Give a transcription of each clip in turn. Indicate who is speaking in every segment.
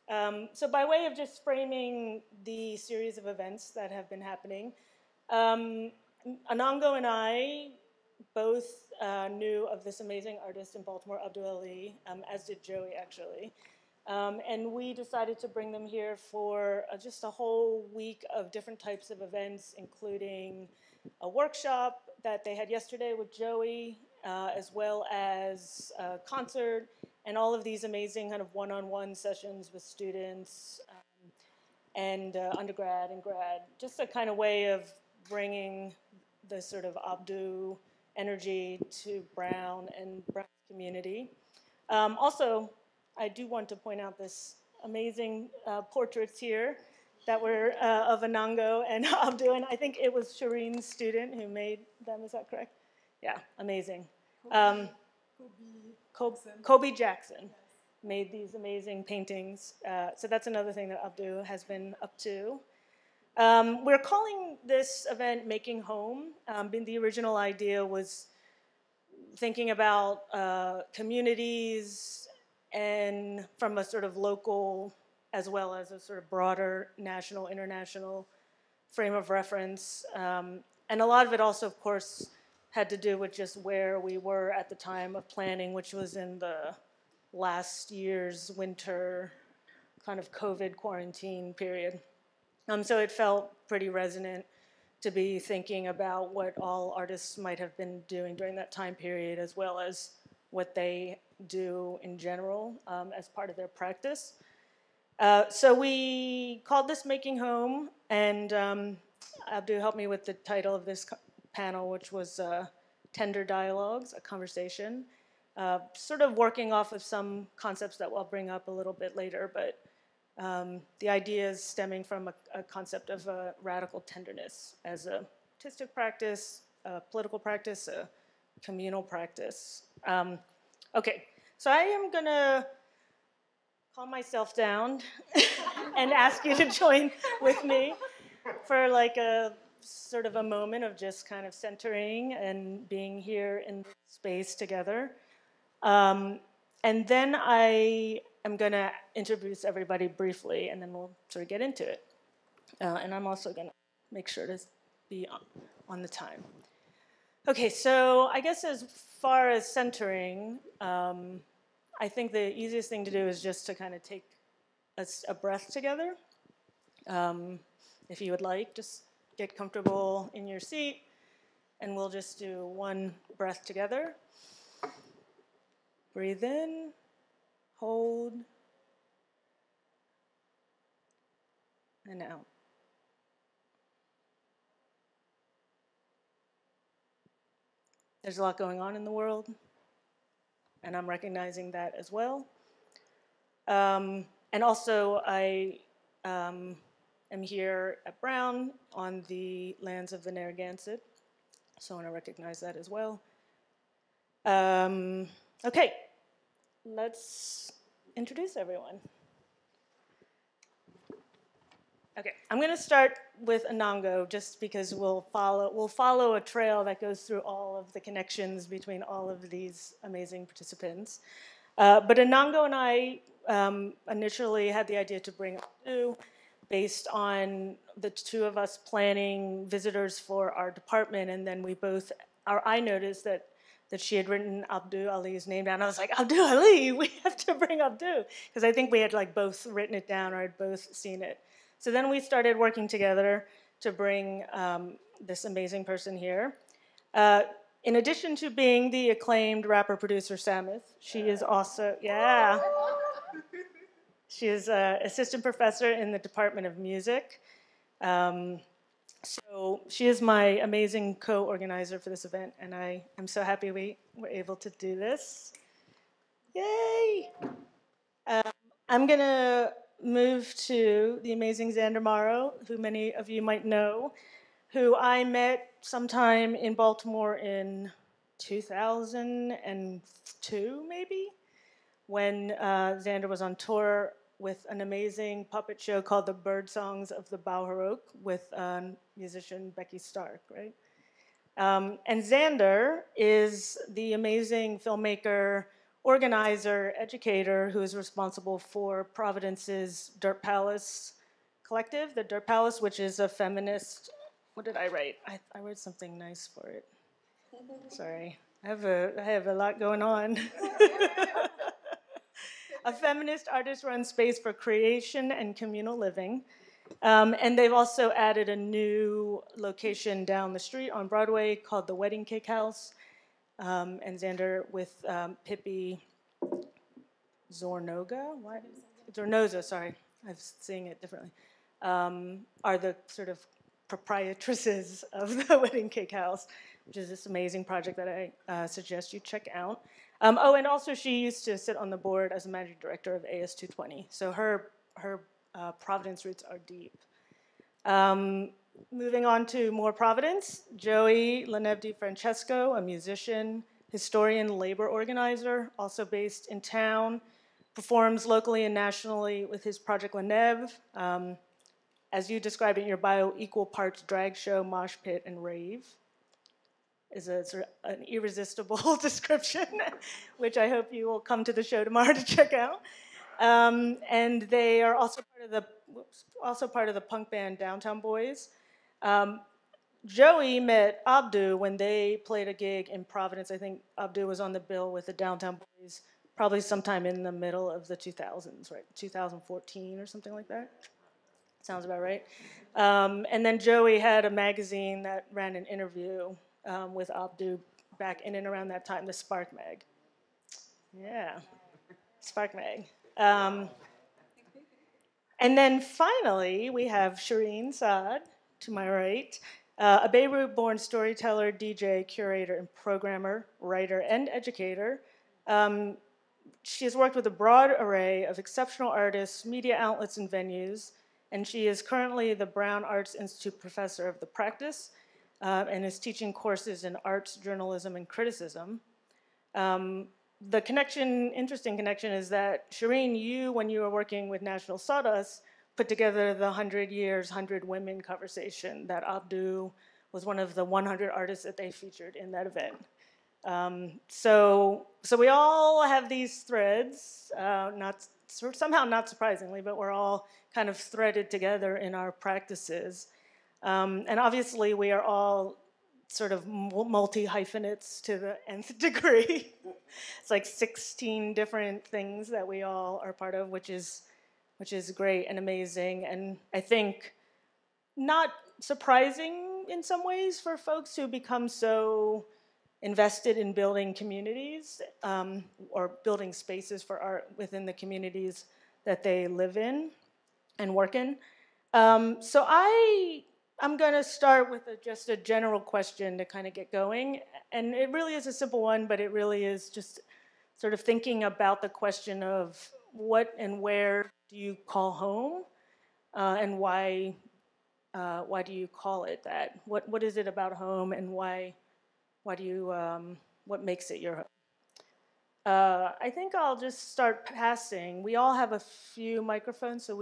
Speaker 1: So by way of just framing the series of events that have been happening, Enongo and I both knew of this amazing artist in Baltimore, Abdu, as did Joey, actually. And we decided to bring them here for just a whole week of different types of events, including a workshop that they had yesterday with Joey, as well as a concert, and all of these amazing kind of one-on-one sessions with students and undergrad and grad. Just a kind of way of bringing the sort of Abdu energy to Brown and Brown community. Also, I do want to point out this amazing portraits here that were of Enongo and Abdu, and I think it was Shireen's student who made them, is that correct? Yeah, amazing. Kobe Jackson made these amazing paintings. So that's another thing that Abdu has been up to. We're calling this event Making Home. The original idea was thinking about communities and from a sort of local as well as a sort of broader national, international frame of reference. And a lot of it also, of course, had to do with just where we were at the time of planning, which was in the last year's winter kind of COVID quarantine period. So it felt pretty resonant to be thinking about what all artists might have been doing during that time period, as well as what they do in general as part of their practice. So we called this Making Home, and Abdu helped me with the title of this panel, which was Tender Dialogues, a Conversation, sort of working off of some concepts that we'll bring up a little bit later, but the idea is stemming from a concept of radical tenderness as a artistic practice, a political practice, a communal practice. Okay, so I am gonna calm myself down and ask you to join with me for like a sort of a moment of just kind of centering and being here in this space together. And then I am going to introduce everybody briefly, and then we'll sort of get into it. And I'm also going to make sure to be on the time. Okay, so I guess as far as centering, I think the easiest thing to do is just to kind of take a breath together. If you would like, just get comfortable in your seat, and we'll just do one breath together. Breathe in, hold, and out. There's a lot going on in the world, and I'm recognizing that as well. And also, I am here at Brown on the lands of the Narragansett, so I want to recognize that as well. Okay, let's introduce everyone. Okay, I'm going to start with Enongo just because we'll follow a trail that goes through all of the connections between all of these amazing participants. But Enongo and I initially had the idea to bring Abdu based on the two of us planning visitors for our department, and then I noticed that she had written Abdu Ali's name down. I was like, Abdu Ali, we have to bring Abdu, because I think we had like both written it down or had both seen it. So then we started working together to bring this amazing person here. In addition to being the acclaimed rapper-producer Samith, she is also, she is an assistant professor in the Department of Music. So she is my amazing co-organizer for this event, and I am so happy we were able to do this. Yay! I'm going to move to the amazing Xander Marro, who many of you might know, who I met sometime in Baltimore in 2002, maybe, when Xander was on tour with an amazing puppet show called The Bird Songs of the Bauharoque with musician Becky Stark, right? And Xander is the amazing filmmaker, organizer, educator, who is responsible for Providence's Dirt Palace collective, the Dirt Palace, which is a feminist, what did I write? I wrote something nice for it. Sorry, I have a lot going on. A feminist artist-run space for creation and communal living. And they've also added a new location down the street on Broadway called the Wedding Cake House. And Xander with Pippi Zornoga, what? Zornoza, sorry, I'm saying it differently, are the sort of proprietresses of the Wedding Cake House, which is this amazing project that I suggest you check out. Oh, and also she used to sit on the board as a managing director of AS220, so her Providence roots are deep. Moving on to more Providence, Joey Lenevdi Francesco, a musician, historian, labor organizer, also based in town, performs locally and nationally with his project Lenev. As you described in your bio, equal parts drag show, mosh pit, and rave is a sort of an irresistible description, which I hope you will come to the show tomorrow to check out. And they are also part of the punk band Downtown Boys. Joey met Abdu when they played a gig in Providence. I think Abdu was on the bill with the Downtown Boys probably sometime in the middle of the 2000s, right? 2014 or something like that. Sounds about right. And then Joey had a magazine that ran an interview with Abdu back in and around that time, the Spark Mag. Yeah, Spark Mag. And then finally, we have Shireen Saad, to my right, a Beirut-born storyteller, DJ, curator, and programmer, writer, and educator. She has worked with a broad array of exceptional artists, media outlets, and venues, and she is currently the Brown Arts Institute professor of the practice and is teaching courses in arts, journalism, and criticism. The interesting connection is that, Shireen, you, when you were working with National Sawdust, put together the 100 Years, 100 Women conversation that Abdu was one of the 100 artists that they featured in that event. So we all have these threads, somehow not surprisingly, but we're all kind of threaded together in our practices. And obviously we are all sort of multi-hyphenates to the nth degree. It's like 16 different things that we all are part of, which is great and amazing. And I think not surprising in some ways for folks who become so invested in building communities or building spaces for art within the communities that they live in and work in. So I'm going to start with just a general question to kind of get going. And it really is a simple one, but it really is just sort of thinking about the question of what and where do you call home, and why do you call it that? What is it about home, and why do you what makes it your home? I think I'll just start passing. We all have a few microphones, so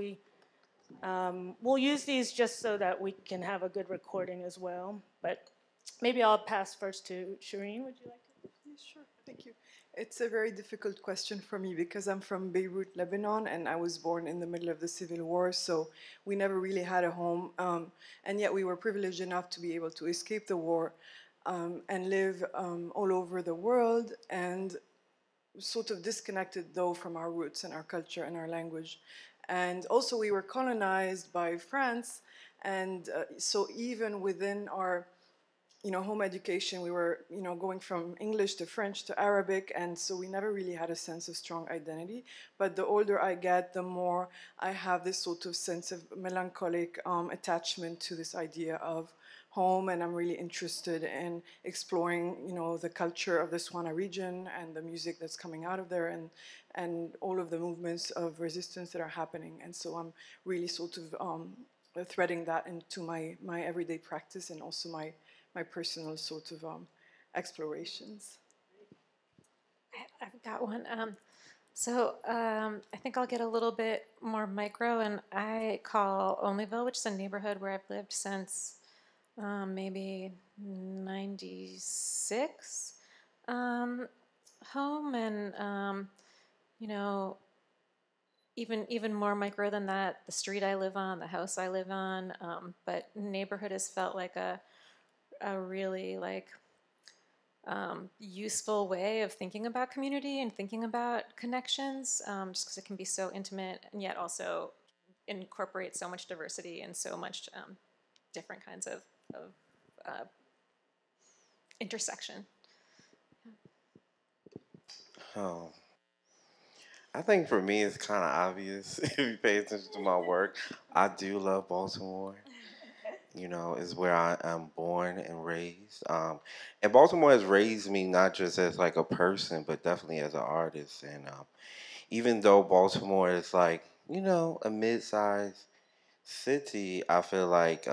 Speaker 1: we'll use these just so that we can have a good recording as well. But maybe I'll pass first to Shireen. Would you like to?
Speaker 2: Yeah, sure. Thank you. It's a very difficult question for me because I'm from Beirut, Lebanon, and I was born in the middle of the Civil War, so we never really had a home. And yet we were privileged enough to be able to escape the war and live all over the world, and sort of disconnected, though, from our roots and our culture and our language. And also we were colonized by France, and so even within our home education, we were going from English to French to Arabic, and so we never really had a sense of strong identity. But the older I get, the more I have this sort of sense of melancholic attachment to this idea of home, and I'm really interested in exploring the culture of the Swana region and the music that's coming out of there, and all of the movements of resistance that are happening. And so I'm really sort of threading that into my everyday practice and also my personal sort of explorations.
Speaker 3: I've got one. I think I'll get a little bit more micro, and I call Onlyville, which is a neighborhood where I've lived since maybe 96. home and, you know, even more micro than that, the street I live on, the house I live on. But neighborhood has felt like a really like useful way of thinking about community and thinking about connections, just because it can be so intimate and yet also incorporate so much diversity and so much different kinds of intersection.
Speaker 4: Oh, I think for me it's kind of obvious if you pay attention to my work. I do love Baltimore. You know, is where I am born and raised. And Baltimore has raised me not just as like a person, but definitely as an artist. And even though Baltimore is like, you know, a mid-sized city, I feel like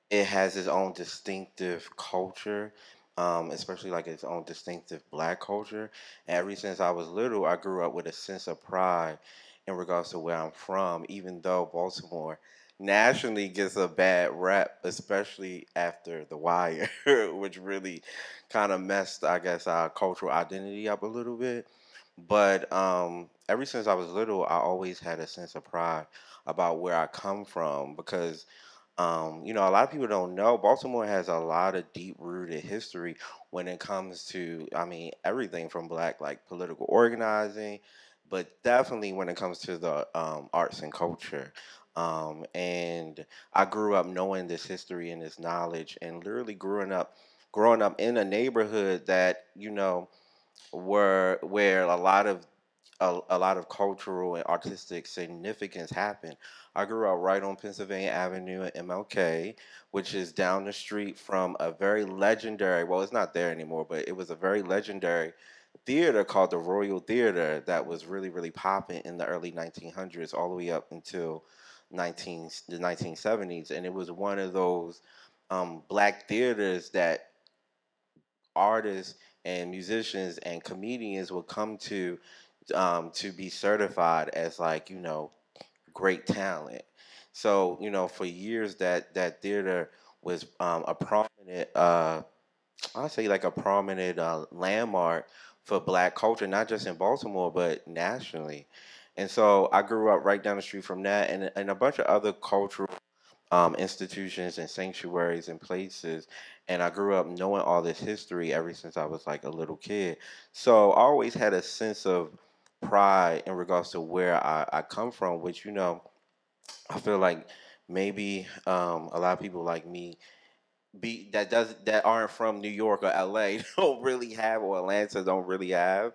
Speaker 4: it has its own distinctive culture, especially like its own distinctive black culture. And ever since I was little, I grew up with a sense of pride in regards to where I'm from, even though Baltimore nationally gets a bad rep, especially after The Wire, which really kind of messed, I guess, our cultural identity up a little bit. But ever since I was little, I always had a sense of pride about where I come from because you know, a lot of people don't know Baltimore has a lot of deep rooted history when it comes to, I mean, everything from black like political organizing, but definitely when it comes to the arts and culture. And I grew up knowing this history and this knowledge, and literally growing up in a neighborhood that you know where a lot of cultural and artistic significance happened. I grew up right on Pennsylvania Avenue at MLK, which is down the street from a very legendary, well, it's not there anymore, but it was a very legendary theater called the Royal Theater that was really, really popping in the early 1900s all the way up until the 1970s. And it was one of those black theaters that artists and musicians and comedians would come to be certified as like you know great talent. So you know for years that theater was a prominent I say like a prominent landmark for black culture, not just in Baltimore but nationally. And so I grew up right down the street from that, and a bunch of other cultural institutions and sanctuaries and places. And I grew up knowing all this history ever since I was like a little kid. So I always had a sense of pride in regards to where I come from, which, you know, I feel like maybe a lot of people like me that aren't from New York or LA don't really have, or Atlanta don't really have.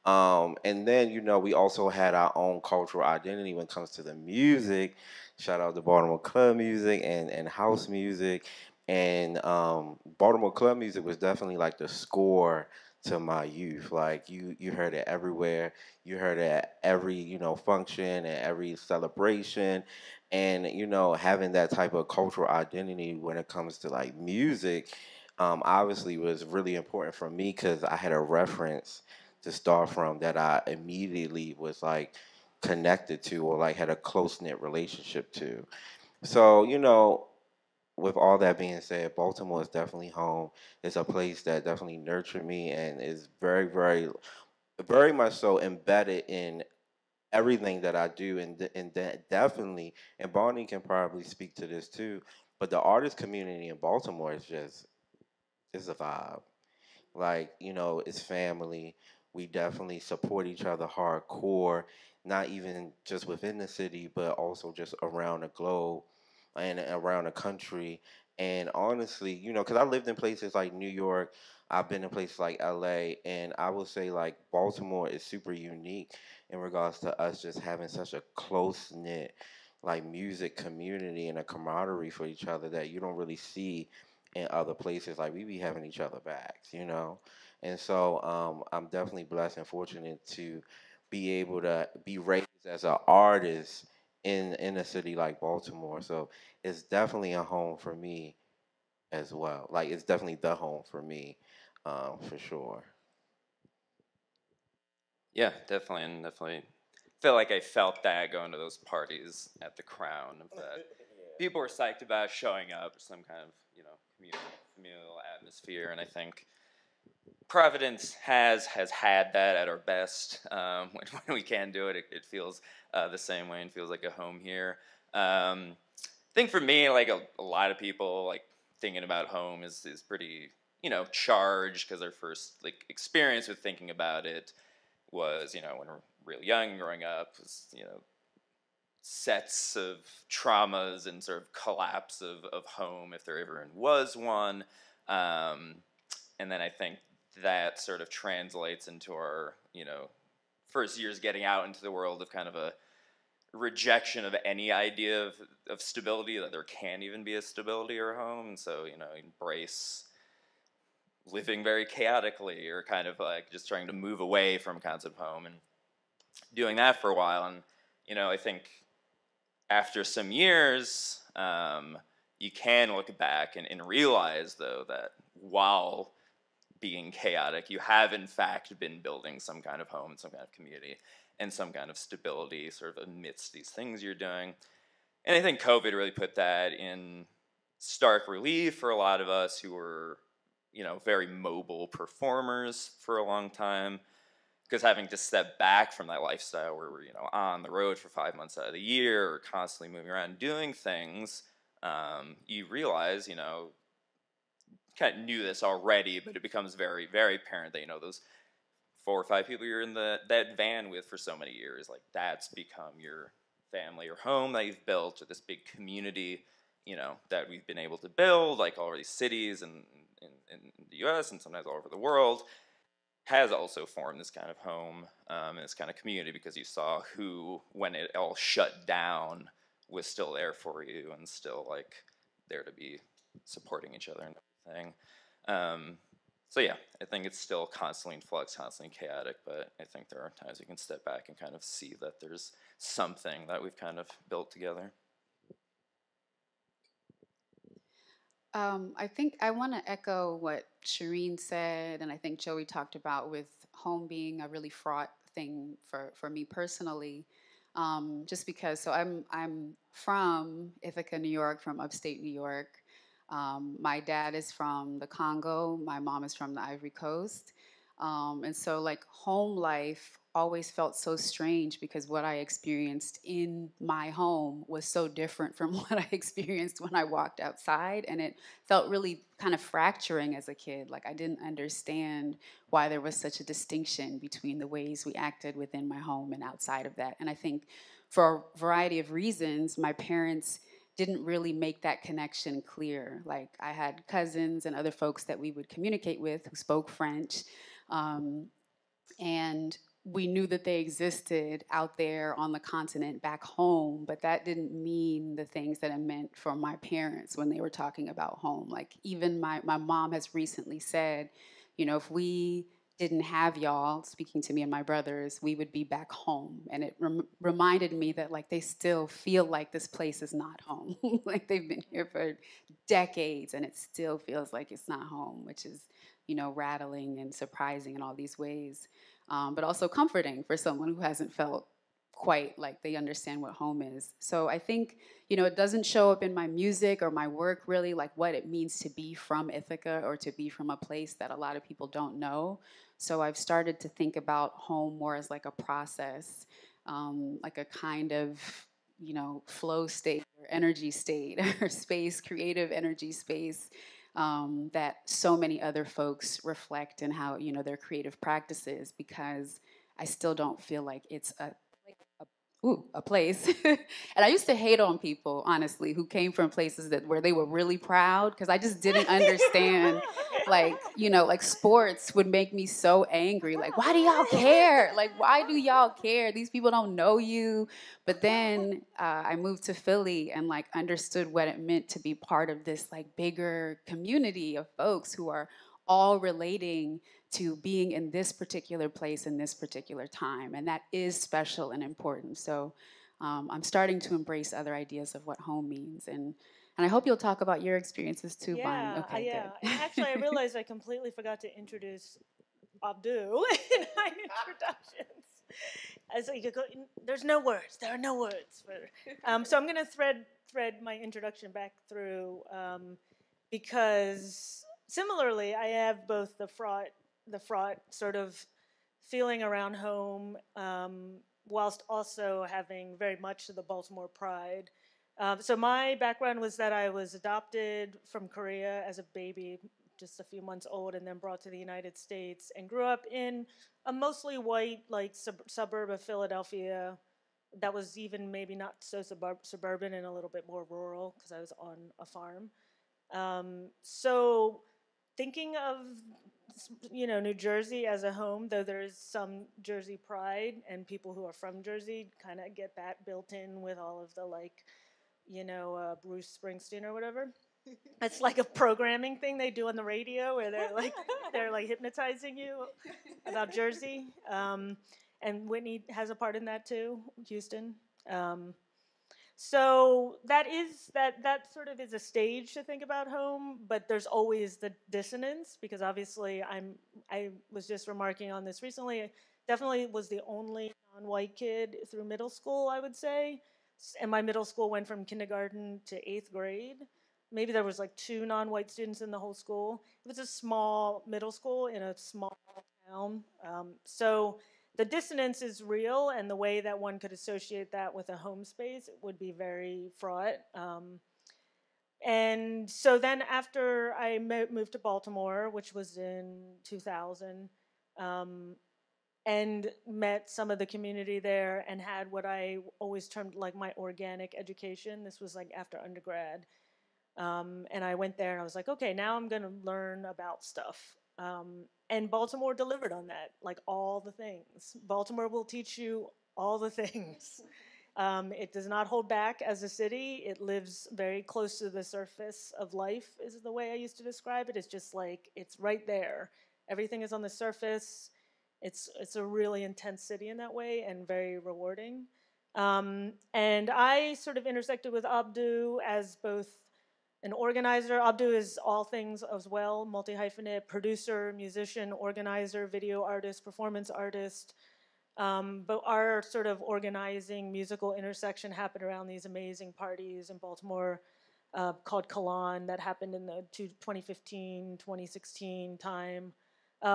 Speaker 4: And then, you know, we also had our own cultural identity when it comes to the music. Shout out to Baltimore club music and house music. And Baltimore club music was definitely like the score to my youth. Like you heard it everywhere. You heard it at every, you know, function and every celebration. And, you know, having that type of cultural identity when it comes to like music, obviously was really important for me because I had a reference to start from that I immediately was like connected to or like had a close knit relationship to. So, you know, with all that being said, Baltimore is definitely home. It's a place that definitely nurtured me and is very, very, very much so embedded in everything that I do. And that definitely, and Bonnie can probably speak to this too, but the artist community in Baltimore is just, it's a vibe. Like, you know, it's family. We definitely support each other hardcore, not even just within the city, but also just around the globe and around the country. And honestly, you know, because I lived in places like New York, I've been in places like LA, and I would say like Baltimore is super unique in regards to us just having such a close knit like music community and a camaraderie for each other that you don't really see in other places. Like we be having each other backs, you know. And so I'm definitely blessed and fortunate to be able to be raised as an artist in a city like Baltimore. So it's definitely a home for me as well. Like it's definitely the home for me, for sure.
Speaker 5: Yeah, definitely, and definitely feel like I felt that going to those parties at the Crown. Of that people were psyched about showing up, some kind of communal atmosphere, and I think Providence has had that at our best. When we can do it, it feels the same way and feels like a home here. I think for me, like a lot of people, like thinking about home is pretty, charged, because their first like experience with thinking about it was, when we're real young, growing up, was, sets of traumas and sort of collapse of home, if there ever was one. And then I think that sort of translates into our, first years getting out into the world of kind of a rejection of any idea of stability, that there can even be a stability or a home. And so, embrace living very chaotically, or kind of like just trying to move away from concept of home, and doing that for a while. And, I think after some years, you can look back and realize, though, that while being chaotic, you have in fact been building some kind of home, some kind of community, and some kind of stability sort of amidst these things you're doing. And I think COVID really put that in stark relief for a lot of us who were, very mobile performers for a long time, because having to step back from that lifestyle where we're, on the road for 5 months out of the year, or constantly moving around doing things, you realize, kind of knew this already, but it becomes very, very apparent that, those 4 or 5 people you're in that van with for so many years, like that's become your family or home that you've built, or this big community, that we've been able to build, like all of these cities and in the U.S. and sometimes all over the world, has also formed this kind of home and this kind of community, because you saw who, when it all shut down, was still there for you and still like there to be supporting each other and everything. So yeah, I think it's still constantly in flux, constantly chaotic, but I think there are times you can step back and kind of see that there's something that we've kind of built together.
Speaker 6: I think I want to echo what Shireen said, and I think Joey talked about, with home being a really fraught thing for me personally. Just because, so I'm from Ithaca, New York, from upstate New York. My dad is from the Congo. My mom is from the Ivory Coast. And so like home life always felt so strange, because what I experienced in my home was so different from what I experienced when I walked outside. And it felt really kind of fracturing as a kid. Like I didn't understand why there was such a distinction between the ways we acted within my home and outside of that. And I think for a variety of reasons, my parents didn't really make that connection clear. Like I had cousins and other folks that we would communicate with who spoke French. And we knew that they existed out there on the continent back home, but that didn't mean the things that it meant for my parents when they were talking about home. Like even my mom has recently said, if we didn't have y'all, speaking to me and my brothers, we would be back home. And it reminded me that like they still feel like this place is not home. Like they've been here for decades and it still feels like it's not home, which is, rattling and surprising in all these ways. But also comforting for someone who hasn't felt quite like they understand what home is. So I think, it doesn't show up in my music or my work really, like what it means to be from Ithaca or to be from a place that a lot of people don't know. So I've started to think about home more as like a process, like a kind of, flow state or energy state or space, creative energy space. That so many other folks reflect in how, their creative practices, because I still don't feel like it's a place. And I used to hate on people, honestly, who came from places where they were really proud, because I just didn't understand, like sports would make me so angry. Like, why do y'all care? Like, why do y'all care? These people don't know you. But then I moved to Philly and like understood what it meant to be part of this like bigger community of folks who are all relating to being in this particular place in this particular time. And that is special and important. So I'm starting to embrace other ideas of what home means. And I hope you'll talk about your experiences too, Bonnie. Okay,
Speaker 1: yeah.
Speaker 6: good.
Speaker 1: And actually, I realized I completely forgot to introduce Abdu in my introductions. As you go, there's no words. There are no words. So I'm going to thread my introduction back through because similarly, I have both the fraught the fraught sort of feeling around home, whilst also having very much the Baltimore pride. So my background was that I was adopted from Korea as a baby, just a few months old, and then brought to the United States, and grew up in a mostly white, like suburb of Philadelphia. That was even maybe not so suburban and a little bit more rural because I was on a farm. So thinking of, New Jersey as a home, though there is some Jersey pride, and people who are from Jersey kind of get that built in with all of the Bruce Springsteen or whatever. It's like a programming thing they do on the radio where they're like hypnotizing you about Jersey. And Whitney has a part in that too, Houston. So that sort of is a stage to think about home, but there's always the dissonance, because obviously I was just remarking on this recently. I definitely was the only non-white kid through middle school, I would say. And my middle school went from kindergarten to 8th grade. Maybe there was like 2 non-white students in the whole school. It was a small middle school in a small town. So the dissonance is real, and the way that one could associate that with a home space would be very fraught. And so then after I moved to Baltimore, which was in 2000, and met some of the community there, and had what I always termed like my organic education. This was like after undergrad. And I went there and I was like, okay, now I'm going to learn about stuff. And Baltimore delivered on that, like all the things. Baltimore will teach you all the things. It does not hold back as a city. It lives very close to the surface of life, is the way I used to describe it. It's just like, it's right there. Everything is on the surface. It's a really intense city in that way, and very rewarding. And I sort of intersected with Abdu as both an organizer. Abdu is all things as well, multi-hyphenate, producer, musician, organizer, video artist, performance artist. But our sort of organizing musical intersection happened around these amazing parties in Baltimore called Kalan that happened in the 2015, 2016 time,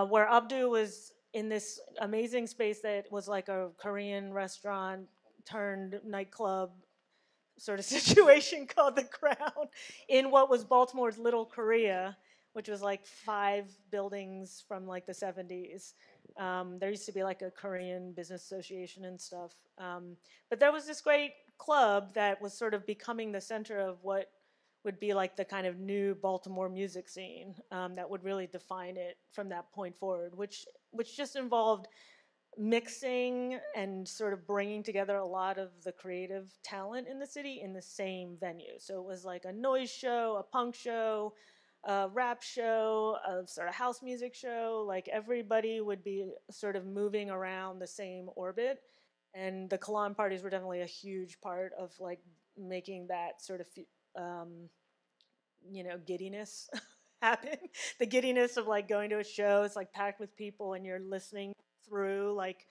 Speaker 1: where Abdu was in this amazing space that was like a Korean restaurant turned nightclub sort of situation called The Crown in what was Baltimore's Little Korea, which was like 5 buildings from like the 70s. There used to be like a Korean business association and stuff. But there was this great club that was sort of becoming the center of what would be like the kind of new Baltimore music scene that would really define it from that point forward, which just involved mixing and sort of bringing together a lot of the creative talent in the city in the same venue. So it was like a noise show, a punk show, a rap show, a sort of house music show. Like everybody would be sort of moving around the same orbit. And the Kalan parties were definitely a huge part of like making that sort of, giddiness happen. The giddiness of like going to a show, it's like packed with people and you're listening through like,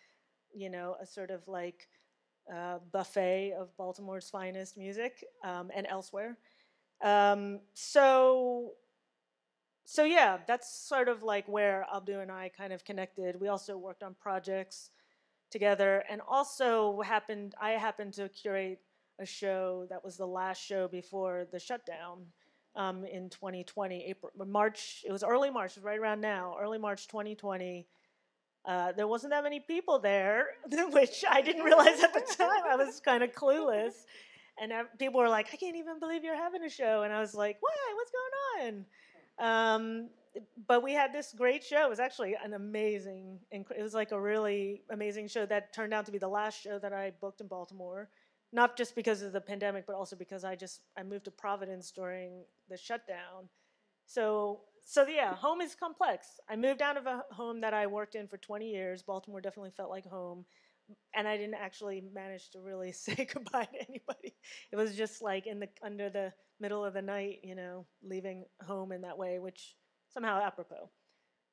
Speaker 1: a sort of like buffet of Baltimore's finest music and elsewhere. So yeah, that's sort of like where Abdu and I kind of connected. We also worked on projects together, and also I happened to curate a show that was the last show before the shutdown in 2020, March. It was early March, it was right around now, early March 2020. There wasn't that many people there, which I didn't realize at the time. I was kind of clueless. And people were like, I can't even believe you're having a show. And I was like, what? What's going on? But we had this great show. It was actually an amazing, it was like a really amazing show that turned out to be the last show that I booked in Baltimore. Not just because of the pandemic, but also because I moved to Providence during the shutdown. So yeah, home is complex. I moved out of a home that I worked in for 20 years. Baltimore definitely felt like home. And I didn't actually manage to really say goodbye to anybody. It was just like under the middle of the night, leaving home in that way, which somehow apropos.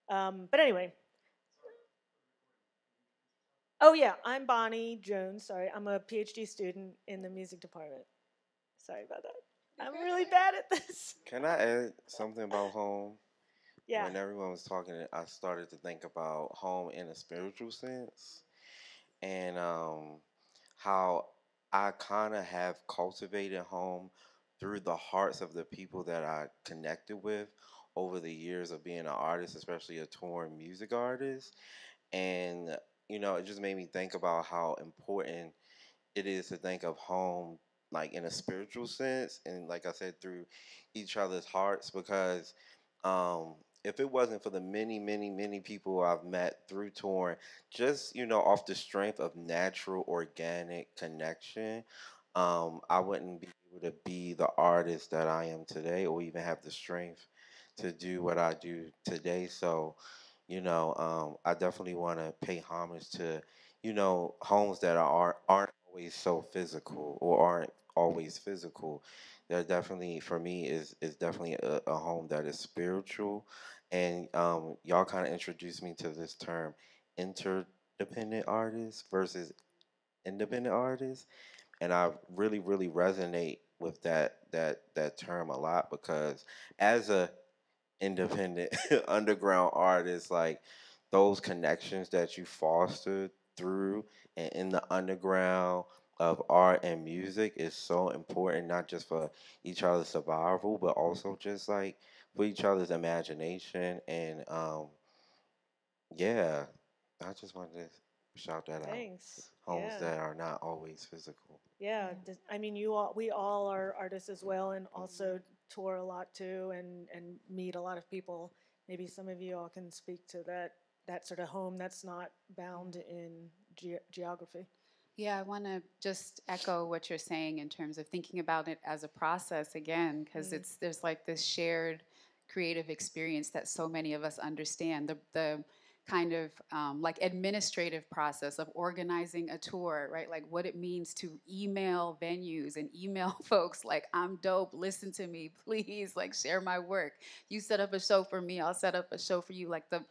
Speaker 1: But anyway. Oh yeah, I'm Bonnie Jones. Sorry, I'm a PhD student in the music department. Sorry about that. I'm really bad at this.
Speaker 4: Can I add something about home?
Speaker 1: Yeah.
Speaker 4: When everyone was talking, I started to think about home in a spiritual sense, and how I kind of have cultivated home through the hearts of the people that I connected with over the years of being an artist, especially a touring music artist. And, it just made me think about how important it is to think of home like in a spiritual sense, and like I said, through each other's hearts, because if it wasn't for the many, many, many people I've met through touring, just off the strength of natural organic connection, I wouldn't be able to be the artist that I am today, or even have the strength to do what I do today. So I definitely want to pay homage to, homes that aren't always so physical, or aren't always physical. They're definitely, for me, is definitely a home that is spiritual. And y'all kind of introduced me to this term, interdependent artists versus independent artists, and I really, really resonate with that term a lot, because as a independent underground artists, like those connections that you foster through and in the underground of art and music is so important, not just for each other's survival, but also just like for each other's imagination. And yeah, I just wanted to shout that out.
Speaker 1: Thanks.
Speaker 4: Homes
Speaker 1: Yeah.
Speaker 4: that are not always physical.
Speaker 1: Yeah. I mean, we all are artists as well, and also tour a lot too, and meet a lot of people. Maybe some of you all can speak to that sort of home that's not bound in geography.
Speaker 6: Yeah, I want to just echo what you're saying in terms of thinking about it as a process again, because there's like this shared creative experience that so many of us understand. The kind of like administrative process of organizing a tour, right? Like what it means to email venues and email folks like, I'm dope, listen to me, please, like share my work. You set up a show for me, I'll set up a show for you. Like the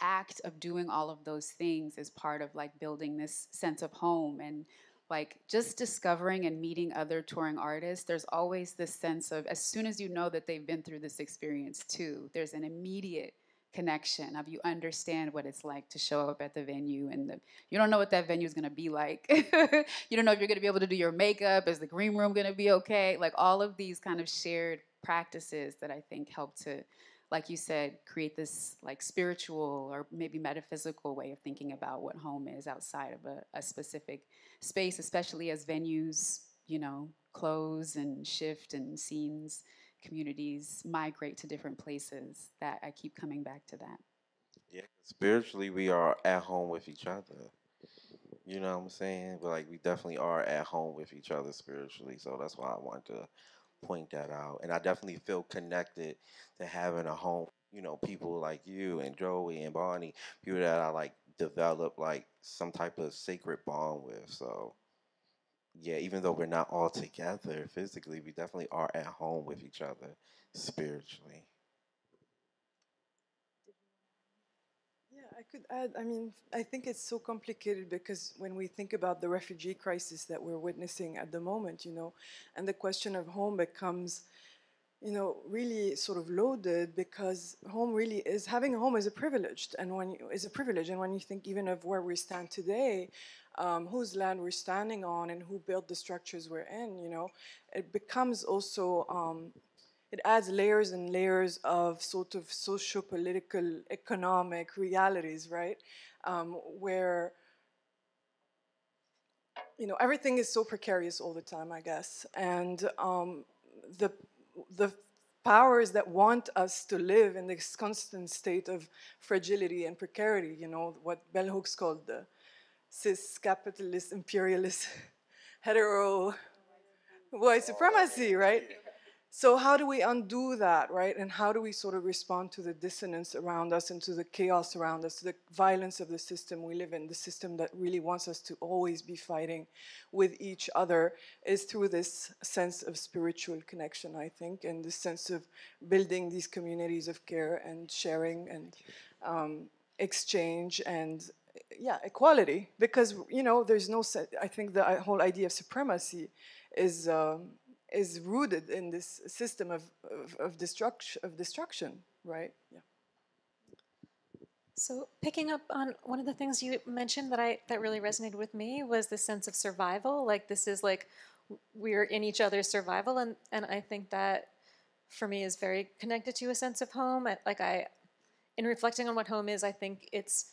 Speaker 6: act of doing all of those things is part of like building this sense of home. And like just discovering and meeting other touring artists, there's always this sense of, as soon as you know that they've been through this experience too, there's an immediate connection of, you understand what it's like to show up at the venue, and you don't know what that venue is going to be like. You don't know if you're going to be able to do your makeup. Is the green room going to be okay? Like all of these kind of shared practices that I think help to, like you said, create this like spiritual or maybe metaphysical way of thinking about what home is outside of a specific space, especially as venues, close and shift, and scenes, communities migrate to different places. That I keep coming back to that.
Speaker 4: Yeah, spiritually, we are at home with each other. You know what I'm saying? But like, we definitely are at home with each other spiritually. So that's why I wanted to point that out. And I definitely feel connected to having a home. People like you and Joey and Bonnie, people that I like develop like some type of sacred bond with. So yeah, even though we're not all together physically, we definitely are at home with each other spiritually.
Speaker 2: Yeah, I could add, I mean, I think it's so complicated because when we think about the refugee crisis that we're witnessing at the moment, and the question of home becomes, really sort of loaded, because home really is, having a home is a privilege, and when you think even of where we stand today, whose land we're standing on and who built the structures we're in, it becomes also it adds layers and layers of sort of socio-political, economic realities, right? Where everything is so precarious all the time, I guess, and the the powers that want us to live in this constant state of fragility and precarity, what bell hooks called the cis capitalist imperialist hetero white supremacy, right? So how do we undo that, right? And how do we sort of respond to the dissonance around us and to the chaos around us, to the violence of the system we live in, the system that really wants us to always be fighting with each other, is through this sense of spiritual connection, I think, and this sense of building these communities of care and sharing and exchange and, yeah, equality. Because, there's no, I think the whole idea of supremacy is rooted in this system of destruction, right? Yeah.
Speaker 3: So picking up on one of the things you mentioned that really resonated with me was the sense of survival. Like this is like we're in each other's survival, and I think that for me is very connected to a sense of home. In reflecting on what home is, I think it's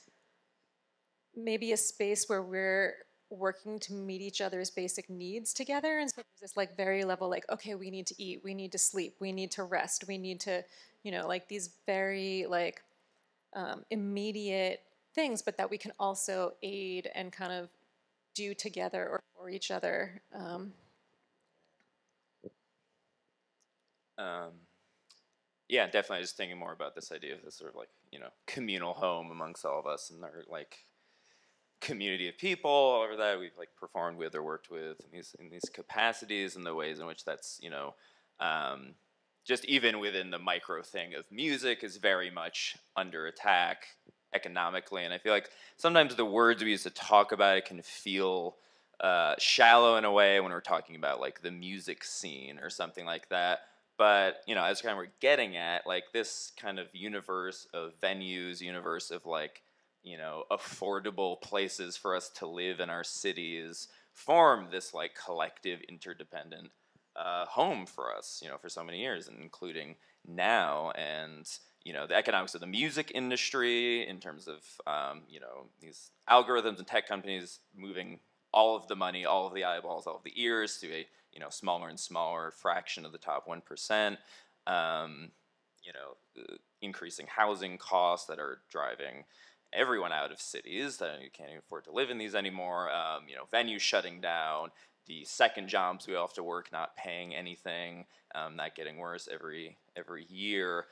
Speaker 3: maybe a space where we're working to meet each other's basic needs together. And so there's this like very level, like, okay, we need to eat, we need to sleep, we need to rest, we need to, like these very like immediate things, but that we can also aid and kind of do together or for each other.
Speaker 5: Yeah, definitely just thinking more about this idea of this sort of like, communal home amongst all of us and our like community of people or that we've like performed with or worked with in these capacities and the ways in which that's, just even within the micro thing of music is very much under attack economically. And I feel like sometimes the words we use to talk about it can feel shallow in a way when we're talking about like the music scene or something like that. But, as kind of we're getting at, like this kind of universe of venues, universe of like, affordable places for us to live in our cities form this like collective interdependent home for us, for so many years, and including now. And, the economics of the music industry in terms of, these algorithms and tech companies moving all of the money, all of the eyeballs, all of the ears to a, smaller and smaller fraction of the top 1%. Increasing housing costs that are driving everyone out of cities that you can't even afford to live in these anymore. Venues shutting down, the second jobs we all have to work not paying anything, that getting worse every year.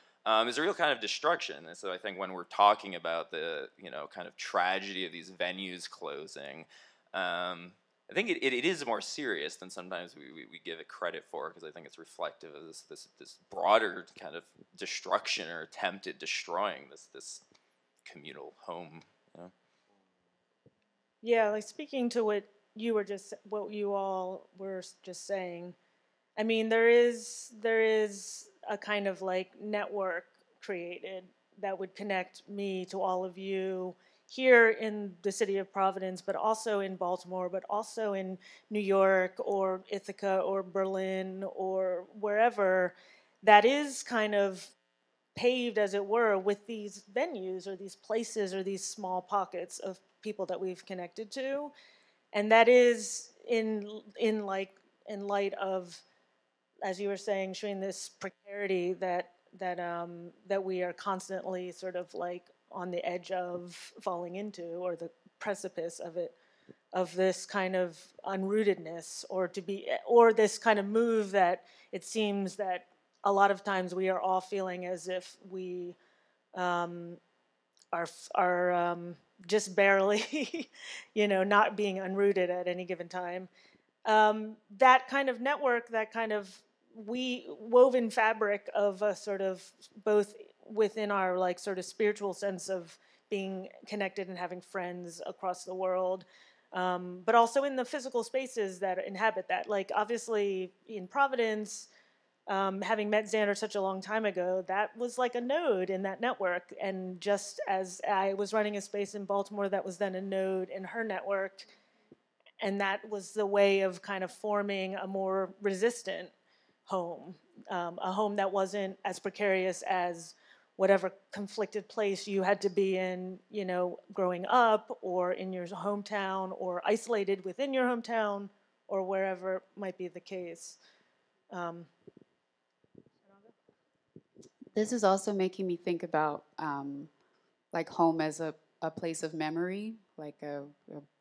Speaker 5: Is a real kind of destruction. And so I think when we're talking about the kind of tragedy of these venues closing, I think it is more serious than sometimes we give it credit for, because I think it's reflective of this broader kind of destruction or attempt at destroying this communal home.
Speaker 1: Yeah, like speaking to what you all were just saying. I mean, there is a kind of like network created that would connect me to all of you here in the city of Providence, but also in Baltimore, but also in New York or Ithaca or Berlin or wherever, that is kind of paved, as it were, with these venues or these places or these small pockets of people that we've connected to. And that is in light of, as you were saying, showing this precarity that we are constantly sort of like on the edge of falling into, or the precipice of it, of this kind of unrootedness, or this kind of move that it seems that a lot of times we are all feeling as if we are just barely, not being unrooted at any given time. That kind of network, that kind of woven fabric of a sort of both within our like sort of spiritual sense of being connected and having friends across the world, but also in the physical spaces that inhabit that. Like obviously in Providence, having met Xander such a long time ago, that was like a node in that network. And just as I was running a space in Baltimore, that was then a node in her network. And that was the way of kind of forming a more resistant home, a home that wasn't as precarious as whatever conflicted place you had to be in, growing up, or in your hometown, or isolated within your hometown, or wherever might be the case.
Speaker 6: This is also making me think about like home as a place of memory, like a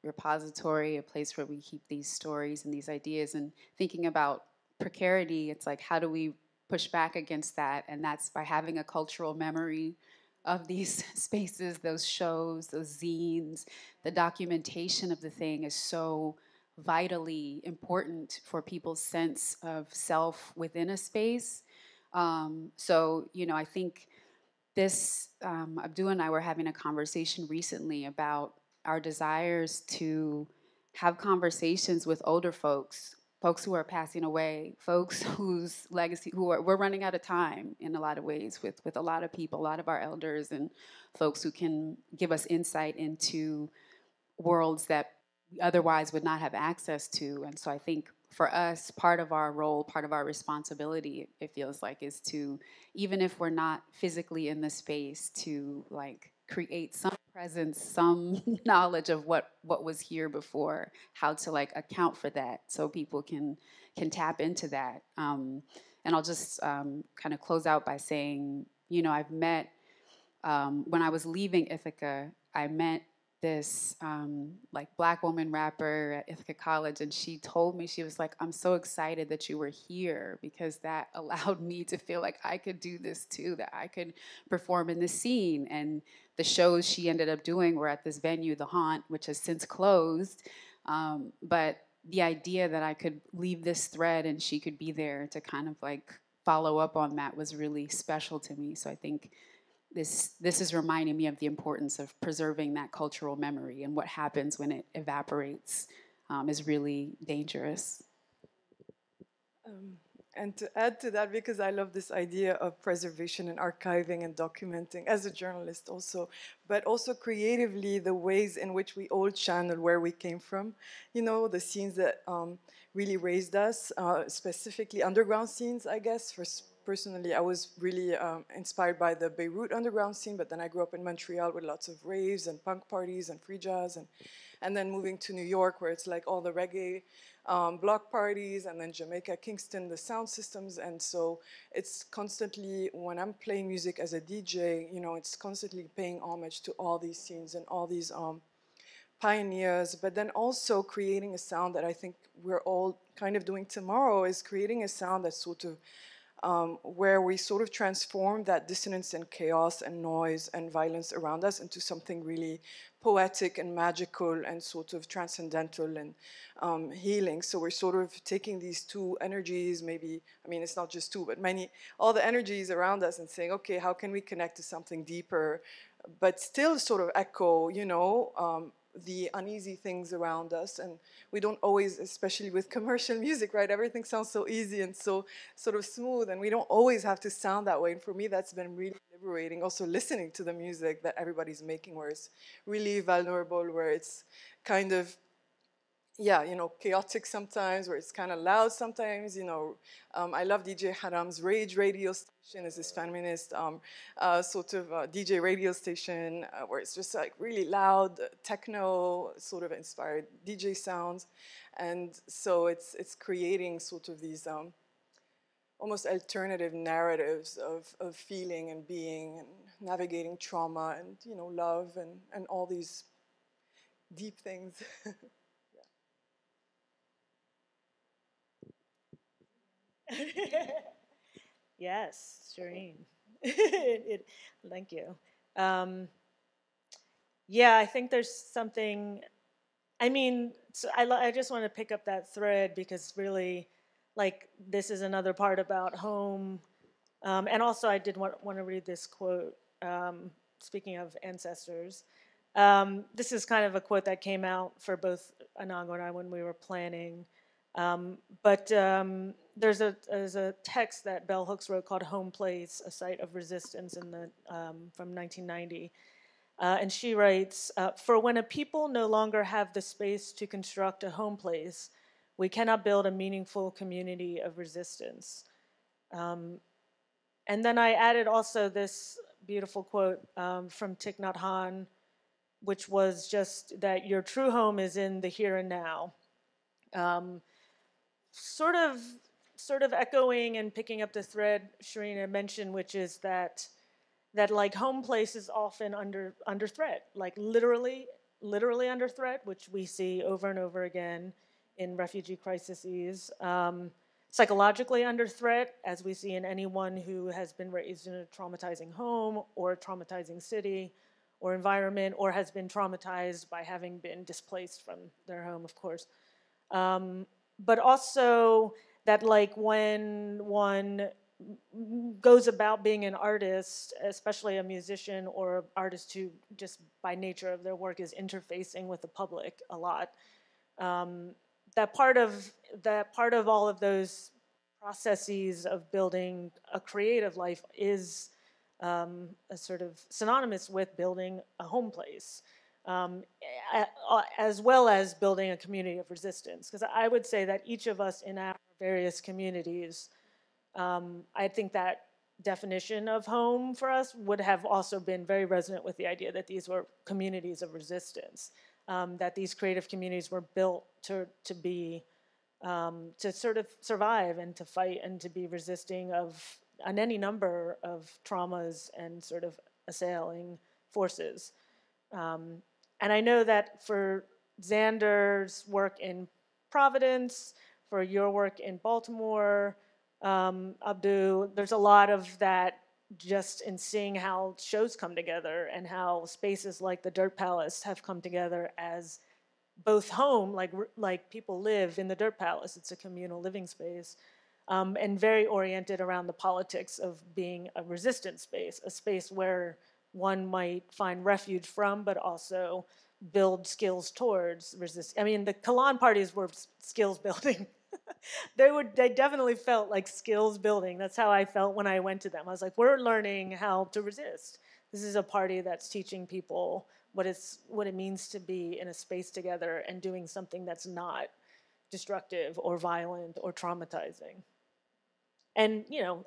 Speaker 6: repository, a place where we keep these stories and these ideas. And thinking about precarity, it's like, how do we push back against that? And that's by having a cultural memory of these spaces, those shows, those zines. The documentation of the thing is so vitally important for people's sense of self within a space. So, I think this, Abdu and I were having a conversation recently about our desires to have conversations with older folks folks who are passing away, folks whose legacy, we're running out of time in a lot of ways with a lot of people, a lot of our elders and folks who can give us insight into worlds that we otherwise would not have access to. And so I think for us, part of our role, part of our responsibility, it feels like, is to, even if we're not physically in the space, to like create some presence, some knowledge of what was here before, how to like account for that so people can tap into that. And I'll just kind of close out by saying, you know, I've met, when I was leaving Ithaca, I met this like Black woman rapper at Ithaca College, and she told me, she was like, I'm so excited that you were here because that allowed me to feel like I could do this too, that I could perform in the scene. And the shows she ended up doing were at this venue, The Haunt, which has since closed. But the idea that I could leave this thread and she could be there to kind of like follow up on that was really special to me. So I think this is reminding me of the importance of preserving that cultural memory, and what happens when it evaporates is really dangerous.
Speaker 2: And to add to that, because I love this idea of preservation and archiving and documenting as a journalist also, but also creatively the ways in which we all channel where we came from, you know, the scenes that really raised us, specifically underground scenes, I guess. Personally, I was really inspired by the Beirut underground scene, but then I grew up in Montreal with lots of raves and punk parties and free jazz, and then moving to New York, where it's like all the reggae block parties, and then Jamaica, Kingston, the sound systems. And so it's constantly, when I'm playing music as a DJ, you know, it's constantly paying homage to all these scenes and all these pioneers, but then also creating a sound that I think we're all kind of doing tomorrow, is creating a sound that's sort of where we sort of transform that dissonance and chaos and noise and violence around us into something really poetic and magical and sort of transcendental and healing. So we're sort of taking these two energies, maybe, I mean, it's not just two, but all the energies around us, and saying, okay, how can we connect to something deeper, but still sort of echo, you know, the uneasy things around us. And we don't always, especially with commercial music, right, everything sounds so easy and so sort of smooth, and we don't always have to sound that way. And for me, that's been really liberating, also listening to the music that everybody's making, where it's really vulnerable, where it's kind of, yeah, you know, chaotic sometimes, where it's kind of loud sometimes, you know. I love DJ Haram's Rage radio station. Is this feminist sort of DJ radio station where it's just like really loud, techno sort of inspired DJ sounds. And so it's creating sort of these almost alternative narratives of feeling and being and navigating trauma and, you know, love and all these deep things.
Speaker 1: Yes, Shireen. Thank you. Yeah, I think there's something. I mean, so I just want to pick up that thread, because really, like, this is another part about home. And also, I did want to read this quote. Speaking of ancestors, this is kind of a quote that came out for both Enongo and I when we were planning. But there's a text that Bell Hooks wrote called "Home Place: A Site of Resistance" from 1990, and she writes, "For when a people no longer have the space to construct a home place, we cannot build a meaningful community of resistance." And then I added also this beautiful quote from Thich Nhat Hanh, which was just that your true home is in the here and now. Sort of echoing and picking up the thread Sharina mentioned, which is that like home place is often under threat, like literally under threat, which we see over and over again in refugee crises. Psychologically under threat, as we see in anyone who has been raised in a traumatizing home or a traumatizing city or environment, or has been traumatized by having been displaced from their home, of course. But also that, like, when one goes about being an artist, especially a musician or an artist who just by nature of their work is interfacing with the public a lot, that part of all of those processes of building a creative life is a sort of synonymous with building a home place, um, as well as building a community of resistance. Because I would say that each of us in our various communities, I think that definition of home for us would have also been very resonant with the idea that these were communities of resistance, that these creative communities were built to be to sort of survive and to fight and to be resisting of on any number of traumas and sort of assailing forces. Um, and I know that for Xander's work in Providence, for your work in Baltimore, Abdu, there's a lot of that just in seeing how shows come together and how spaces like the Dirt Palace have come together as both home, like people live in the Dirt Palace. It's a communal living space, and very oriented around the politics of being a resistance space, a space where one might find refuge from, but also build skills towards resist. I mean, the Kalan parties were skills building. They definitely felt like skills building. That's how I felt when I went to them. I was like, we're learning how to resist. This is a party that's teaching people what it means to be in a space together and doing something that's not destructive or violent or traumatizing. And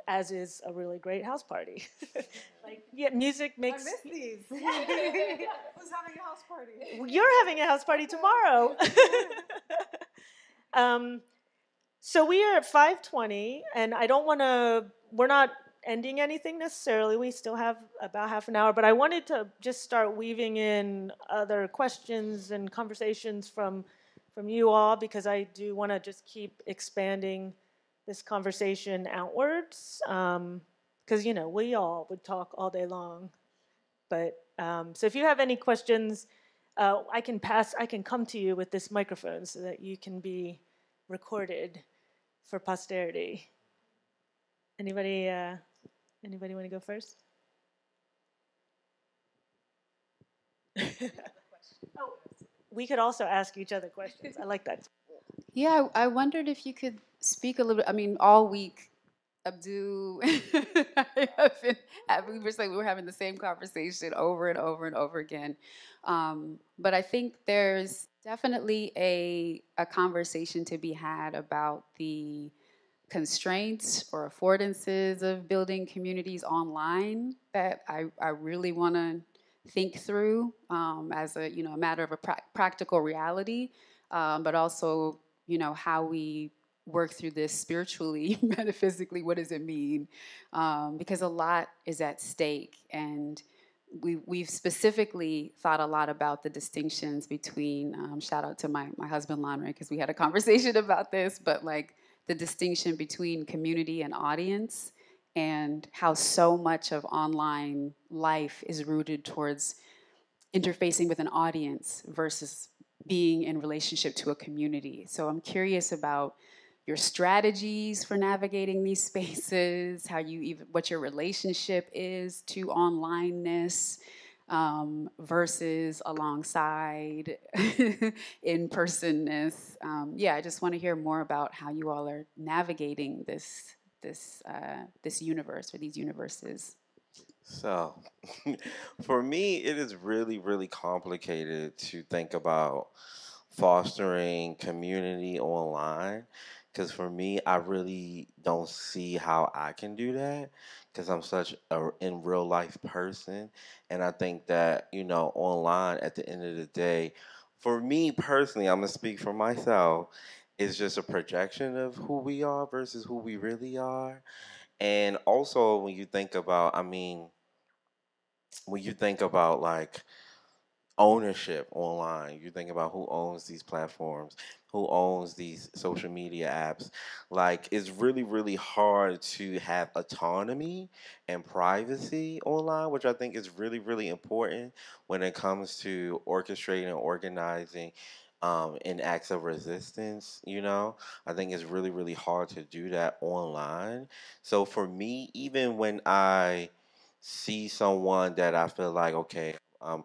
Speaker 1: as is a really great house party. Like, yeah, music makes.
Speaker 2: I miss these. Who's having a house party?
Speaker 1: You're having a house party tomorrow. So we are at 5:20, and I don't want to. We're not ending anything necessarily. We still have about half an hour, but I wanted to just start weaving in other questions and conversations from you all, because I do want to just keep expanding this conversation outwards. Because we all would talk all day long, but so if you have any questions, I can come to you with this microphone so that you can be recorded for posterity. Anybody want to go first? Oh, we could also ask each other questions. I like that.
Speaker 6: Yeah, I wondered if you could speak a little bit. I mean, all week, Abdu, we were having the same conversation over and over and over again. But I think there's definitely a conversation to be had about the constraints or affordances of building communities online that I really want to think through as a matter of a practical reality, but also how we work through this spiritually, metaphysically. What does it mean? Because a lot is at stake, and we've specifically thought a lot about the distinctions between. Shout out to my husband Lanre, because we had a conversation about this, but like the distinction between community and audience, and how so much of online life is rooted towards interfacing with an audience versus being in relationship to a community. So I'm curious about your strategies for navigating these spaces, what your relationship is to onlineness, versus alongside in-personness. I just want to hear more about how you all are navigating this universe, or these universes.
Speaker 4: So, for me, it is really, really complicated to think about fostering community online. Because for me, I really don't see how I can do that, because I'm such a in real life person. And I think that, online at the end of the day, for me personally, I'm going to speak for myself, it's just a projection of who we are versus who we really are. And also, when you think about, when you think about like ownership online, you think about who owns these platforms, who owns these social media apps. Like, it's really, really hard to have autonomy and privacy online, which I think is really, really important when it comes to orchestrating and organizing in acts of resistance. I think it's really, really hard to do that online. So for me, even when I see someone that I feel like, okay, I'm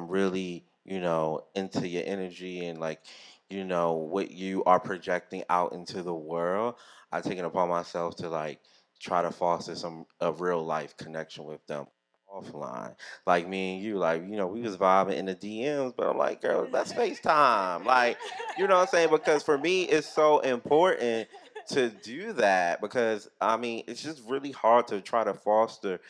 Speaker 4: really, into your energy, and like, you know, what you are projecting out into the world, I take it upon myself to like try to foster some a real life connection with them offline. Like me and you, like, you know, we was vibing in the DMs, but I'm like, girl, let's FaceTime. Like, you know what I'm saying? Because for me, it's so important to do that because I mean, it's just really hard to try to foster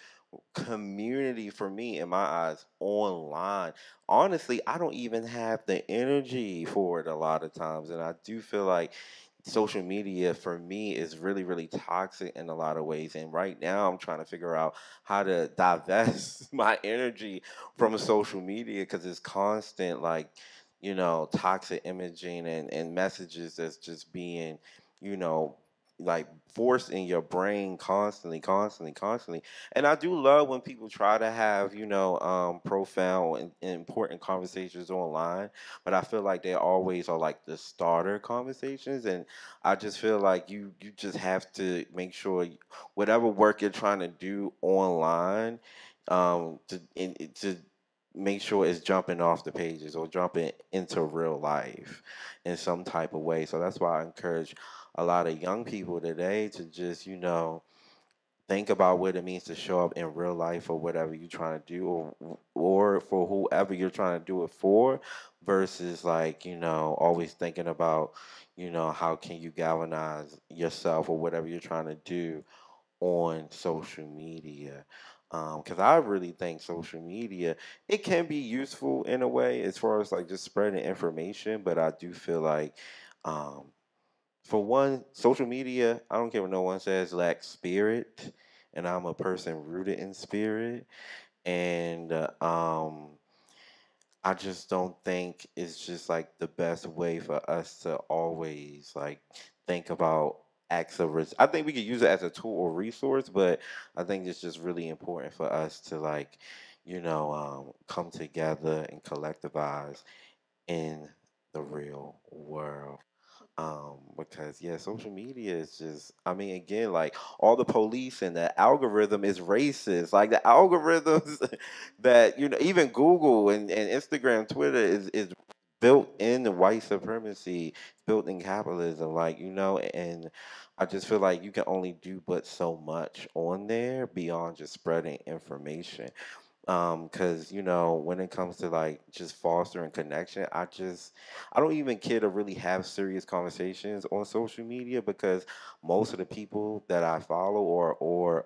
Speaker 4: community for me in my eyes online. Honestly, I don't even have the energy for it a lot of times, and I do feel like social media for me is really really toxic in a lot of ways, and right now I'm trying to figure out how to divest my energy from social media because it's constant, like, you know, toxic imaging and messages that's just being, you know, like forced in your brain constantly, constantly, constantly. And I do love when people try to have, you know, profound and important conversations online, but I feel like they always are like the starter conversations, and I just feel like you just have to make sure whatever work you're trying to do online, to make sure it's jumping off the pages or jumping into real life in some type of way. So that's why I encourage a lot of young people today to just, you know, think about what it means to show up in real life for whatever you're trying to do, or for whoever you're trying to do it for, versus, like, you know, always thinking about, you know, how can you galvanize yourself or whatever you're trying to do on social media. Because I really think social media, it can be useful in a way as far as like just spreading information, but I do feel like, um, for one, social media, I don't care what no one says, lacks spirit, and I'm a person rooted in spirit, and I just don't think it's just like the best way for us to always like think about acts of I think we could use it as a tool or resource, but I think it's just really important for us to like, you know, come together and collectivize in the real world. Because yeah, social media is just, I mean, again, like all the police and the algorithm is racist. Like the algorithms that, you know, even Google and Instagram, Twitter is built in white supremacy, built in capitalism, like, you know, and I just feel like you can only do but so much on there beyond just spreading information. Because, you know, when it comes to like just fostering connection, I don't even care to really have serious conversations on social media because most of the people that I follow or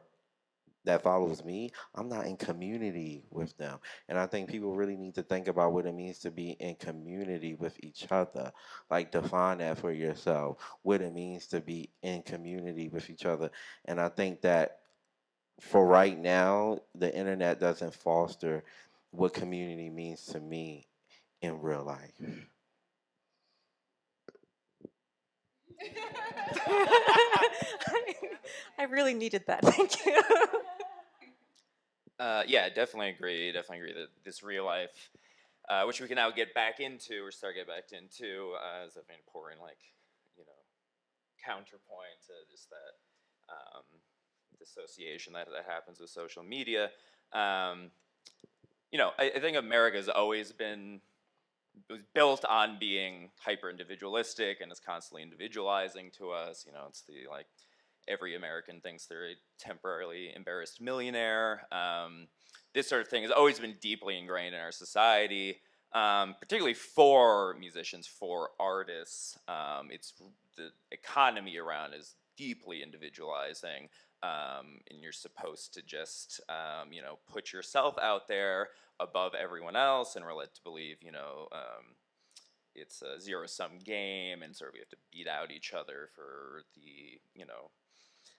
Speaker 4: that follows me, I'm not in community with them. And I think people really need to think about what it means to be in community with each other. Like define that for yourself, what it means to be in community with each other. And I think that for right now, the internet doesn't foster what community means to me in real life.
Speaker 3: I really needed that. Thank you.
Speaker 5: Yeah, definitely agree. Definitely agree that this real life, which we can now get back into or start get back into, is definitely important. Like, you know, counterpoint to just that dissociation that happens with social media. Um, you know, I think America has always been it was built on being hyper individualistic and is constantly individualizing to us. You know, it's the like every American thinks they're a temporarily embarrassed millionaire. This sort of thing has always been deeply ingrained in our society, particularly for musicians, for artists. It's the economy around is deeply individualizing, and you're supposed to just you know, put yourself out there above everyone else, and we're led to believe, you know, it's a zero-sum game, and sort of we have to beat out each other for the, you know,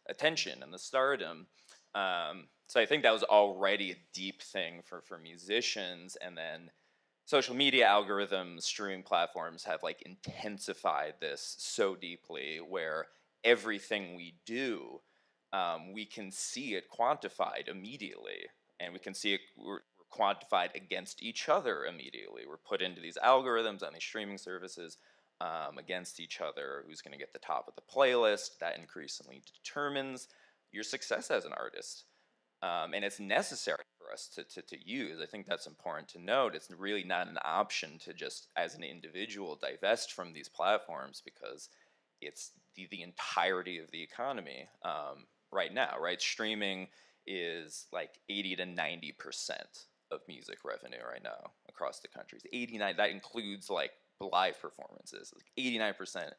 Speaker 5: attention and the stardom. So I think that was already a deep thing for musicians, and then social media algorithms, streaming platforms have like intensified this so deeply, where everything we do, we can see it quantified immediately, and we can see it we're quantified against each other immediately. We're put into these algorithms on these streaming services against each other. Who's going to get the top of the playlist? That increasingly determines your success as an artist. and it's necessary for us to use. I think that's important to note. It's really not an option to just, as an individual, divest from these platforms, because it's the entirety of the economy right now, right? Streaming is like 80 to 90% of music revenue right now across the country. 89, that includes like live performances, like 89%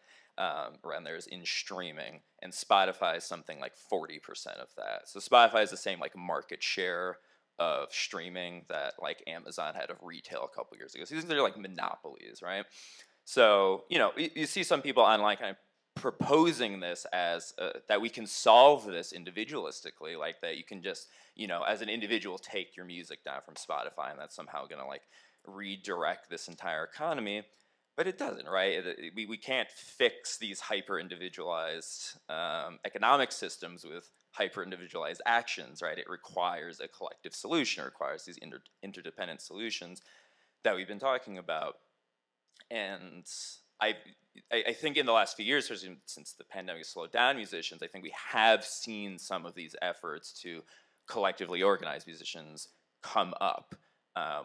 Speaker 5: around there is in streaming, and Spotify is something like 40% of that. So Spotify is the same like market share of streaming that like Amazon had of retail a couple years ago. So these are like monopolies, right? So, you know, you see some people online kind of proposing this as that we can solve this individualistically, like that you can just, you know, as an individual take your music down from Spotify, and that's somehow going to like redirect this entire economy. But it doesn't, right? We can't fix these hyper-individualized economic systems with hyper-individualized actions, right? It requires a collective solution. It requires these interdependent solutions that we've been talking about. And I think in the last few years, since the pandemic slowed down musicians, I think we have seen some of these efforts to collectively organize musicians come up.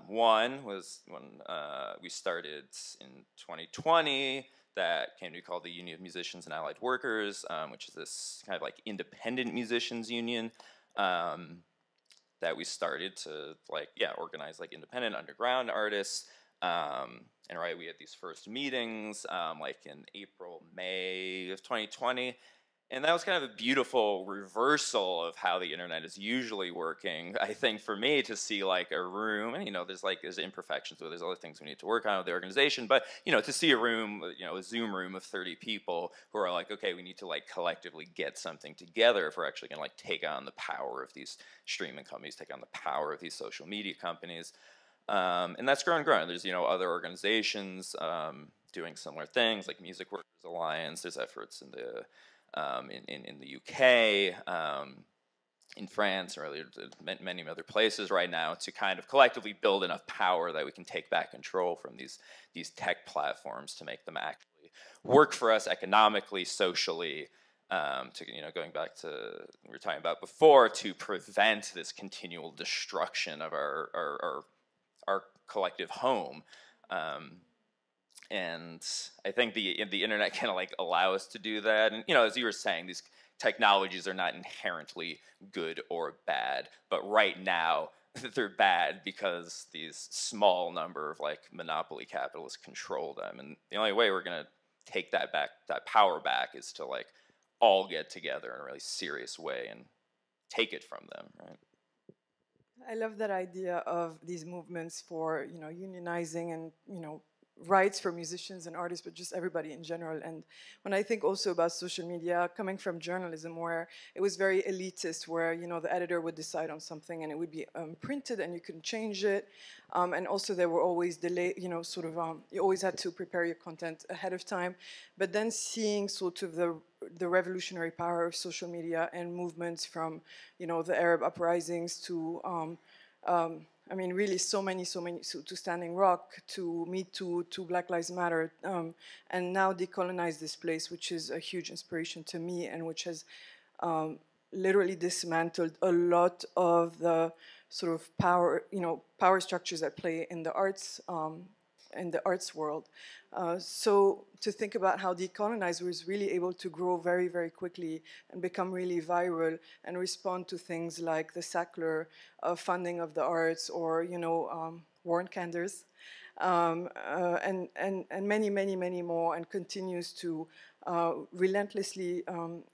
Speaker 5: One was when we started in 2020 that came to be called the Union of Musicians and Allied Workers, which is this kind of like independent musicians union that we started to like, yeah, organize like independent underground artists. And right, we had these first meetings like in April, May of 2020. And that was kind of a beautiful reversal of how the internet is usually working. I think for me to see like a room, and you know, there's imperfections, there's other things we need to work on with the organization, but you know, to see a room, you know, a Zoom room of 30 people who are like, okay, we need to like collectively get something together if we're actually gonna like take on the power of these streaming companies, take on the power of these social media companies. And that's grown. There's, you know, other organizations doing similar things like Music Workers Alliance. There's efforts in the UK, in France, or many other places right now to kind of collectively build enough power that we can take back control from these tech platforms to make them actually work for us economically, socially, to, you know, going back to what we were talking about before, to prevent this continual destruction of our collective home. And I think the internet can like allow us to do that. And, you know, as you were saying, these technologies are not inherently good or bad, but right now they're bad because these small number of like monopoly capitalists control them. And the only way we're gonna take that power back, is to like all get together in a really serious way and take it from them, right?
Speaker 2: I love that idea of these movements for, you know, unionizing and, you know, rights for musicians and artists, but just everybody in general. And when I think also about social media, coming from journalism, where it was very elitist, where, you know, the editor would decide on something and it would be printed and you couldn't change it. And also there were always delay, you know, sort of, you always had to prepare your content ahead of time. But then seeing sort of the revolutionary power of social media and movements from, you know, the Arab uprisings to, I mean, really so many, to Standing Rock, to Me Too, to Black Lives Matter, and now Decolonize This Place, which is a huge inspiration to me, and which has literally dismantled a lot of the sort of power, you know, power structures that play in the arts world. So to think about how Decolonize was really able to grow very, very quickly and become really viral and respond to things like the Sackler funding of the arts, or, you know, Warren Kanders, and many more, and continues to relentlessly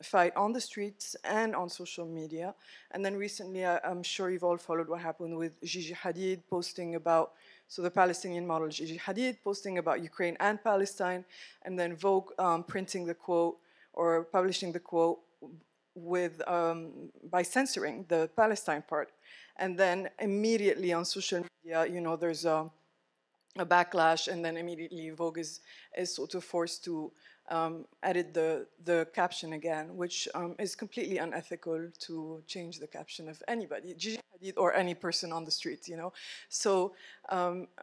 Speaker 2: fight on the streets and on social media. And then recently, I'm sure you've all followed what happened with Gigi Hadid posting about, so the Palestinian model Gigi Hadid posting about Ukraine and Palestine, and then Vogue printing the quote or publishing the quote with by censoring the Palestine part. And then immediately on social media, you know, there's a backlash, and then immediately Vogue is sort of forced to added the caption again, which is completely unethical to change the caption of anybody, Gigi Hadid or any person on the street, you know. So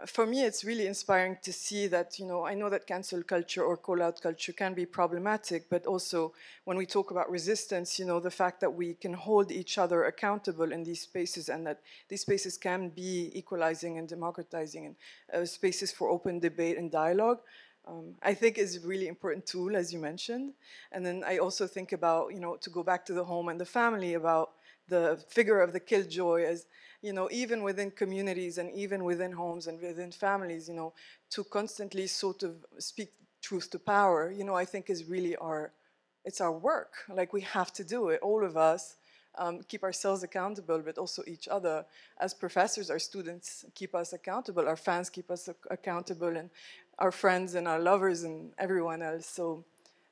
Speaker 2: for me, it's really inspiring to see that, you know, I know that cancel culture or call-out culture can be problematic, but also when we talk about resistance, you know, the fact that we can hold each other accountable in these spaces and that these spaces can be equalizing and democratizing and spaces for open debate and dialogue, I think is a really important tool, as you mentioned. And then I also think about, you know, to go back to the home and the family, about the figure of the killjoy as, you know, even within communities and even within homes and within families, you know, to constantly sort of speak truth to power, you know, I think is really it's our work. Like, we have to do it, all of us. Keep ourselves accountable, but also each other. As professors, our students keep us accountable, our fans keep us accountable, and our friends and our lovers and everyone else. So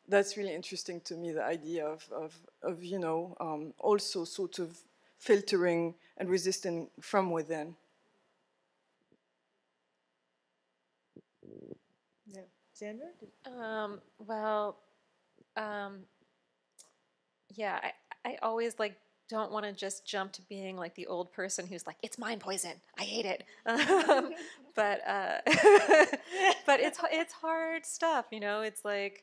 Speaker 2: that's really interesting to me, the idea of you know, also sort of filtering and resisting from within.
Speaker 1: Yeah. Xander?
Speaker 3: Well, yeah, I always like don't want to just jump to being like the old person who's like, it's mind poison, I hate it. But but it's hard stuff, you know. It's like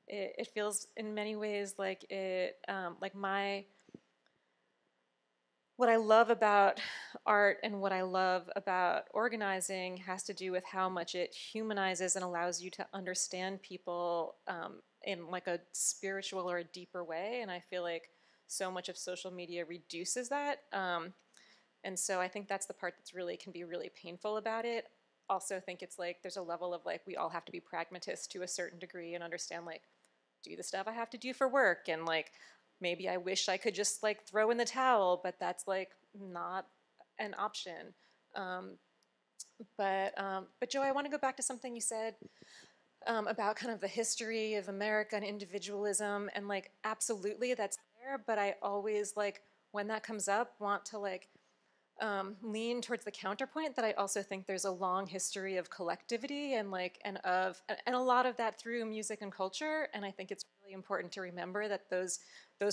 Speaker 3: it feels in many ways like it like what I love about art and what I love about organizing has to do with how much it humanizes and allows you to understand people in like a spiritual or a deeper way. And I feel like so much of social media reduces that. And so I think that's the part that's really can be really painful about it. Also think it's like there's a level of like we all have to be pragmatists to a certain degree and understand like do the stuff I have to do for work, and like maybe I wish I could just like throw in the towel, but that's like not an option. But Joe, I want to go back to something you said about kind of the history of America and individualism, and like absolutely that's there. But I always like when that comes up want to like lean towards the counterpoint that I also think there's a long history of collectivity and like and a lot of that through music and culture, and I think it's really important to remember that those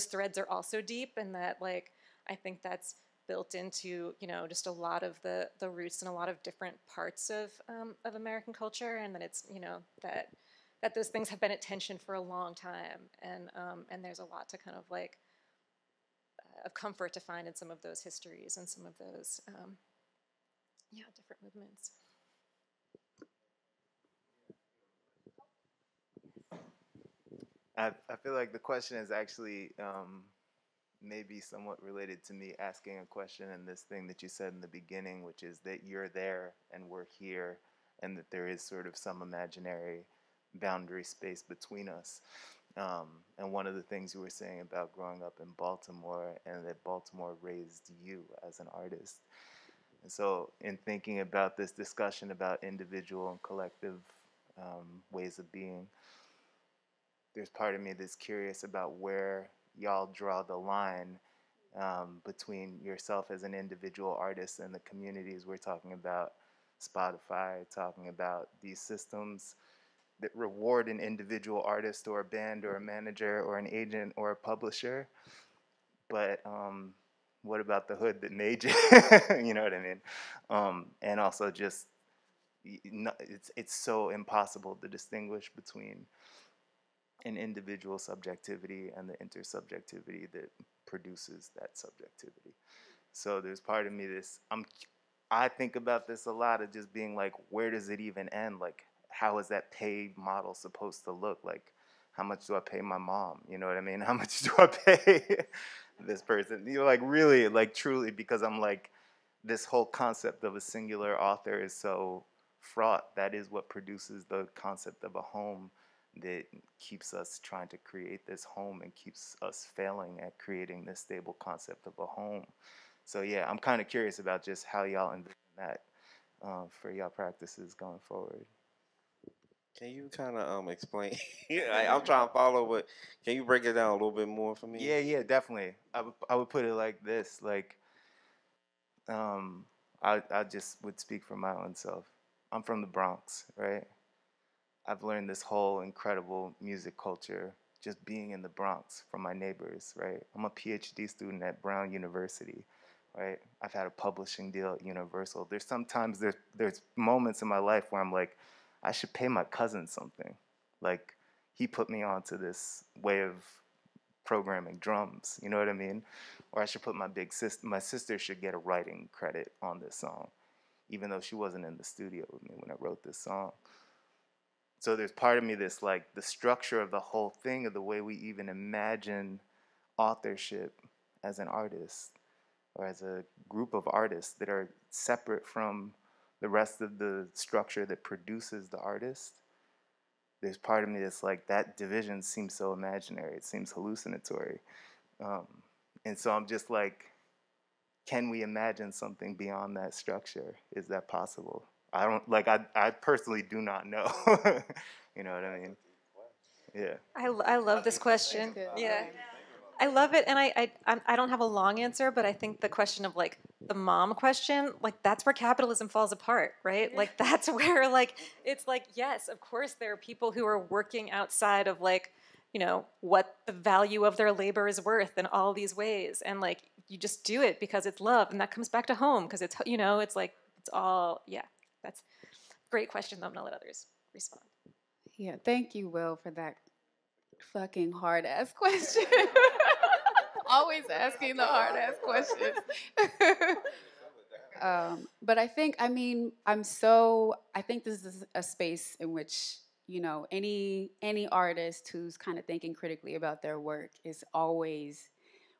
Speaker 3: threads are also deep, and that like I think that's built into, you know, just a lot of the roots in a lot of different parts of American culture, and that it's, you know, that those things have been at tension for a long time, and there's a lot to kind of like of comfort to find in some of those histories and some of those different movements.
Speaker 7: I feel like the question is actually maybe somewhat related to me asking a question, and this thing that you said in the beginning, which is that you're there and we're here, and that there is sort of some imaginary boundary space between us. And one of the things you were saying about growing up in Baltimore, and that Baltimore raised you as an artist. And so in thinking about this discussion about individual and collective ways of being, there's part of me that's curious about where y'all draw the line between yourself as an individual artist and the communities we're talking about, Spotify, talking about these systems that reward an individual artist or a band or a manager or an agent or a publisher. But what about the hood that made you? You know what I mean? And also just, it's so impossible to distinguish between an individual subjectivity and the intersubjectivity that produces that subjectivity. So there's part of me I think about this a lot of just being like, where does it even end? Like, how is that pay model supposed to look? Like, how much do I pay my mom? You know what I mean? How much do I pay this person? You know, like really, like truly, because I'm like, this whole concept of a singular author is so fraught. That is what produces the concept of a home, that keeps us trying to create this home and keeps us failing at creating this stable concept of a home. So yeah, I'm kind of curious about just how y'all envision that for y'all practices going forward.
Speaker 4: Can you kind of explain? I'm trying to follow, but can you break it down a little bit more for me?
Speaker 7: Yeah, definitely. I would put it like this, like I just would speak for my own self. I'm from the Bronx, right? I've learned this whole incredible music culture just being in the Bronx from my neighbors, right? I'm a PhD student at Brown University, right? I've had a publishing deal at Universal. There's sometimes there's moments in my life where I'm like, I should pay my cousin something. Like, he put me onto this way of programming drums, you know what I mean? Or I should put my sister should get a writing credit on this song, even though she wasn't in the studio with me when I wrote this song. So there's part of me that's like the structure of the whole thing, of the way we even imagine authorship as an artist or as a group of artists that are separate from the rest of the structure that produces the artist. There's part of me that's like, that division seems so imaginary. It seems hallucinatory. And so I'm just like, can we imagine something beyond that structure? Is that possible? I don't, like, I personally do not know. You know what I mean? Yeah.
Speaker 3: I love this question. Yeah. I love it, and I don't have a long answer, but I think the question of like the mom question, like that's where capitalism falls apart, right? Like that's where like it's like, yes, of course there are people who are working outside of like, you know, what the value of their labor is worth in all these ways, and like you just do it because it's love, and that comes back to home because it's, you know, it's like it's all, yeah. That's a great question though. I'm gonna let others respond.
Speaker 6: Yeah, thank you, Will, for that fucking hard ass question. Always asking the hard ass questions. But I think, I mean, I think this is a space in which, you know, any artist who's kind of thinking critically about their work is always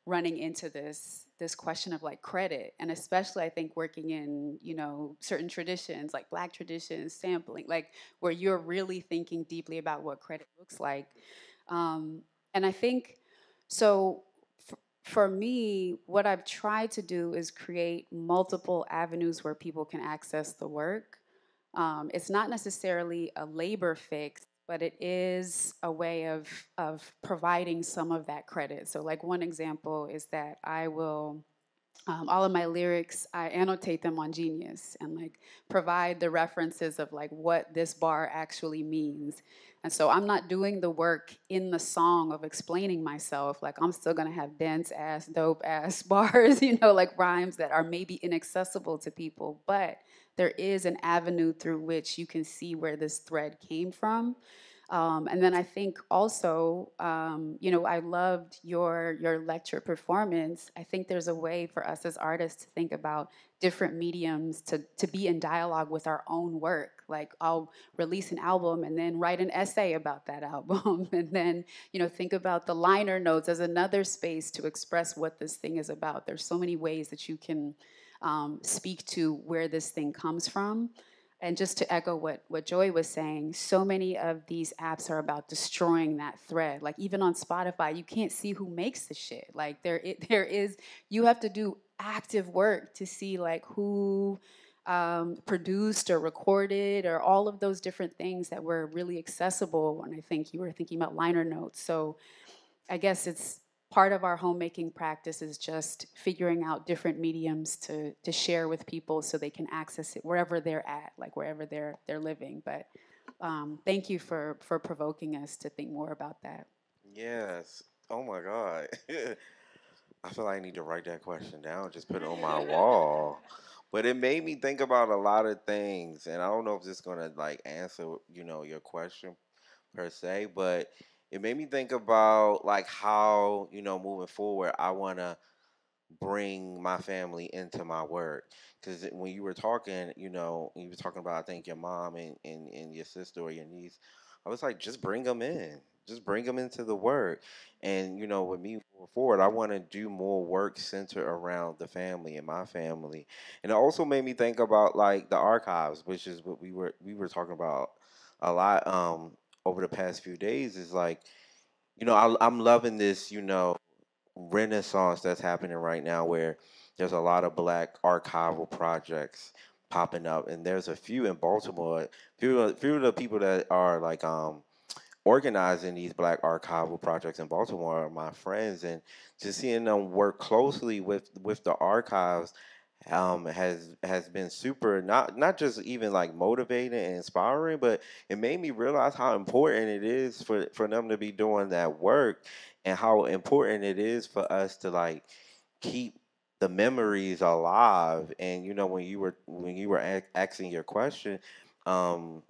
Speaker 6: running into this question of like credit, and especially I think working in, you know, certain traditions like Black traditions, sampling, like where you're really thinking deeply about what credit looks like. And I think so. For me, what I've tried to do is create multiple avenues where people can access the work. It's not necessarily a labor fix, but it is a way of providing some of that credit. So, like one example is that I will. All of my lyrics, I annotate them on Genius and like provide the references of like what this bar actually means. And so I'm not doing the work in the song of explaining myself. Like I'm still gonna have dense ass, dope ass bars, you know, like rhymes that are maybe inaccessible to people. But there is an avenue through which you can see where this thread came from. And then I think also, you know, I loved your lecture performance. I think there's a way for us as artists to think about different mediums to be in dialogue with our own work. Like I'll release an album and then write an essay about that album, and then, you know, think about the liner notes as another space to express what this thing is about. There's so many ways that you can speak to where this thing comes from. And just to echo what Joy was saying, so many of these apps are about destroying that thread. Like even on Spotify, you can't see who makes the shit. Like there is, you have to do active work to see like who produced or recorded or all of those different things that were really accessible when I think you were thinking about liner notes. So I guess it's part of our homemaking practice is just figuring out different mediums to share with people so they can access it wherever they're at, like wherever they're living. But thank you for provoking us to think more about that.
Speaker 4: Yes. Oh my God. I feel like I need to write that question down, just put it on my wall. But it made me think about a lot of things, and I don't know if this is gonna like answer, you know, your question per se, but it made me think about like how, you know, moving forward, I wanna bring my family into my work. Because when you were talking, you know, you were talking about, I think, your mom and your sister or your niece, I was like, just bring them in. Just bring them into the work. And, you know, with me moving forward, I want to do more work centered around the family and my family. And it also made me think about, like, the archives, which is what we were talking about a lot over the past few days, is like, you know, I'm loving this, you know, renaissance that's happening right now where there's a lot of black archival projects popping up, and there's a few in Baltimore. Few of the people that are like organizing these black archival projects in Baltimore are my friends, and just seeing them work closely with the archives has been super, not just even like motivating and inspiring, but it made me realize how important it is for them to be doing that work, and how important it is for us to like keep the memories alive. And when you were asking your question, um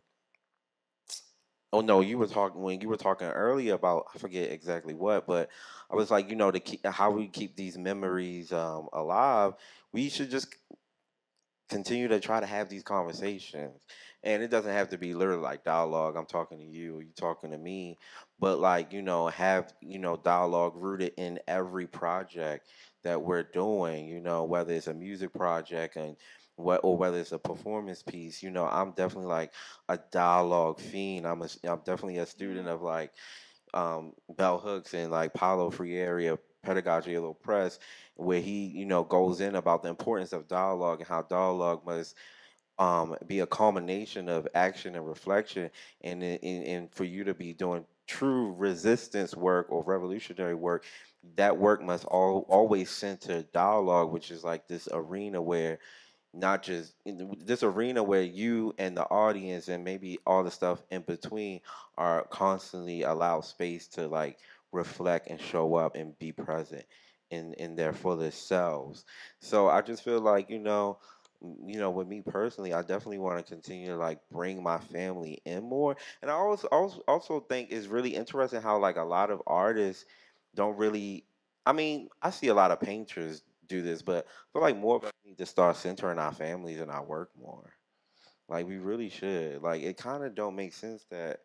Speaker 4: oh no, you were talking when you were talking earlier about, I forget exactly what, but I was like, to keep how we keep these memories alive. We should just continue to try to have these conversations. And it doesn't have to be literally like dialogue. I'm talking to you talking to me. But like, have, dialogue rooted in every project that we're doing, whether it's a music project and or whether it's a performance piece. I'm definitely like a dialogue fiend. I'm definitely a student of like Bell Hooks and like Paulo Freire of Pedagogy a Little Press, where he, goes in about the importance of dialogue and how dialogue must be a culmination of action and reflection, and for you to be doing true resistance work or revolutionary work, that work must always center dialogue, which is like this arena where not just in this arena where you and the audience and maybe all the stuff in between are constantly allowed space to like reflect and show up and be present in their fullest selves. So I just feel like, with me personally, I definitely want to continue to like bring my family in more. And I also think it's really interesting how like a lot of artists don't really, I mean, I see a lot of painters do this, but I feel like more of us need to start centering our families and our work more. Like we really should. Like it kind of don't make sense that,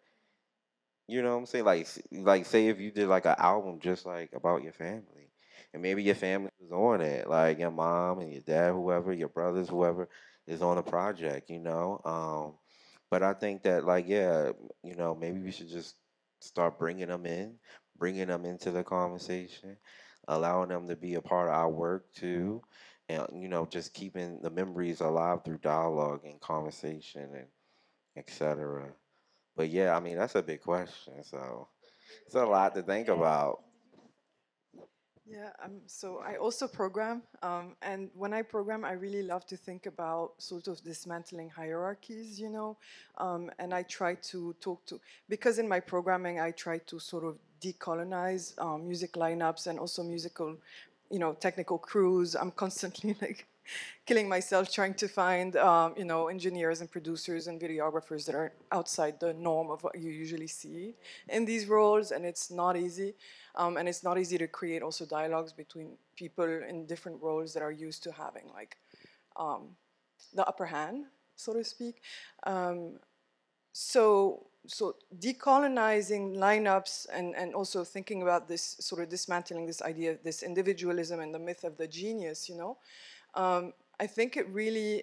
Speaker 4: what I'm saying, like say if you did like an album just like about your family, and maybe your family was on it, like your mom and your dad, whoever, your brothers, whoever is on a project, But I think that like yeah, maybe we should just start bringing them into the conversation, allowing them to be a part of our work too, and just keeping the memories alive through dialogue and conversation and etc. But yeah, I mean that's a big question, so it's a lot to think about.
Speaker 2: Yeah, so I also program, and when I program, I really love to think about sort of dismantling hierarchies, and I try to talk to, because in my programming, I try to sort of decolonize music lineups and also musical, technical crews. I'm constantly like killing myself trying to find, engineers and producers and videographers that are outside the norm of what you usually see in these roles, and it's not easy. And it's not easy to create also dialogues between people in different roles that are used to having like the upper hand, so to speak. Um, so decolonizing lineups and also thinking about this sort of dismantling this idea of this individualism and the myth of the genius, I think it really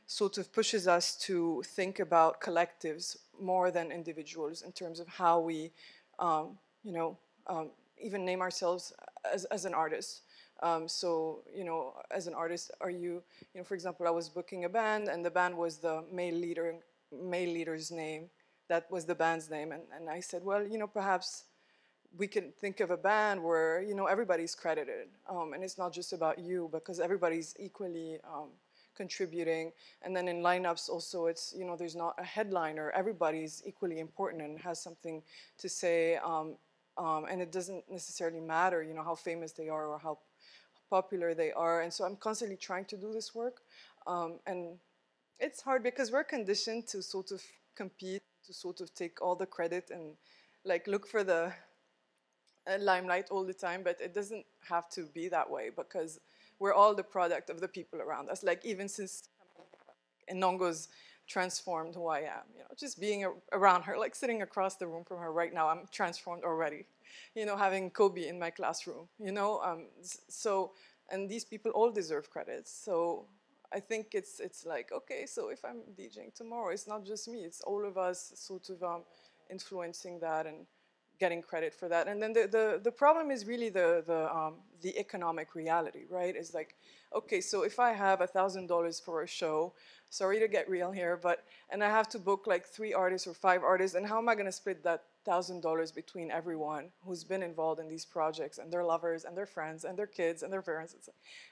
Speaker 2: sort of pushes us to think about collectives more than individuals in terms of how we, you know, even name ourselves as an artist. As an artist, are you, for example, I was booking a band, and the band was the male leader's name. That was the band's name, and I said, well, perhaps we can think of a band where everybody's credited, and it's not just about you because everybody's equally contributing. And then in lineups also, it's there's not a headliner. Everybody's equally important and has something to say. And it doesn't necessarily matter, how famous they are or how popular they are. And so I'm constantly trying to do this work. And it's hard because we're conditioned to sort of compete, to sort of take all the credit and like look for the limelight all the time. But it doesn't have to be that way because we're all the product of the people around us. Like even since Enongo's transformed who I am. Just being around her, like sitting across the room from her right now, I'm transformed already. Having Kobe in my classroom. So and these people all deserve credit. So I think it's like okay, so if I'm DJing tomorrow, it's not just me; it's all of us sort of influencing that and getting credit for that. And then the problem is really the economic reality, right? It's like, okay, so if I have $1,000 for a show, sorry to get real here, and I have to book like 3 artists or 5 artists, and how am I going to split that $1,000 between everyone who's been involved in these projects and their lovers and their friends and their kids and their parents?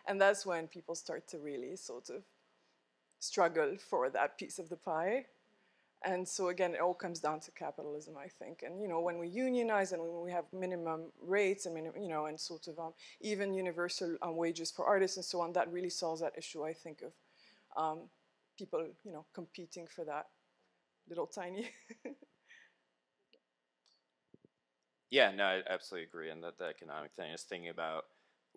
Speaker 2: And that's when people start to really sort of struggle for that piece of the pie. And so again, it all comes down to capitalism, I think. And when we unionize and when we have minimum rates, and sort of even universal wages for artists and so on, that really solves that issue, I think, of people, competing for that little tiny.
Speaker 5: Yeah, no, I absolutely agree. And the economic thing is thinking about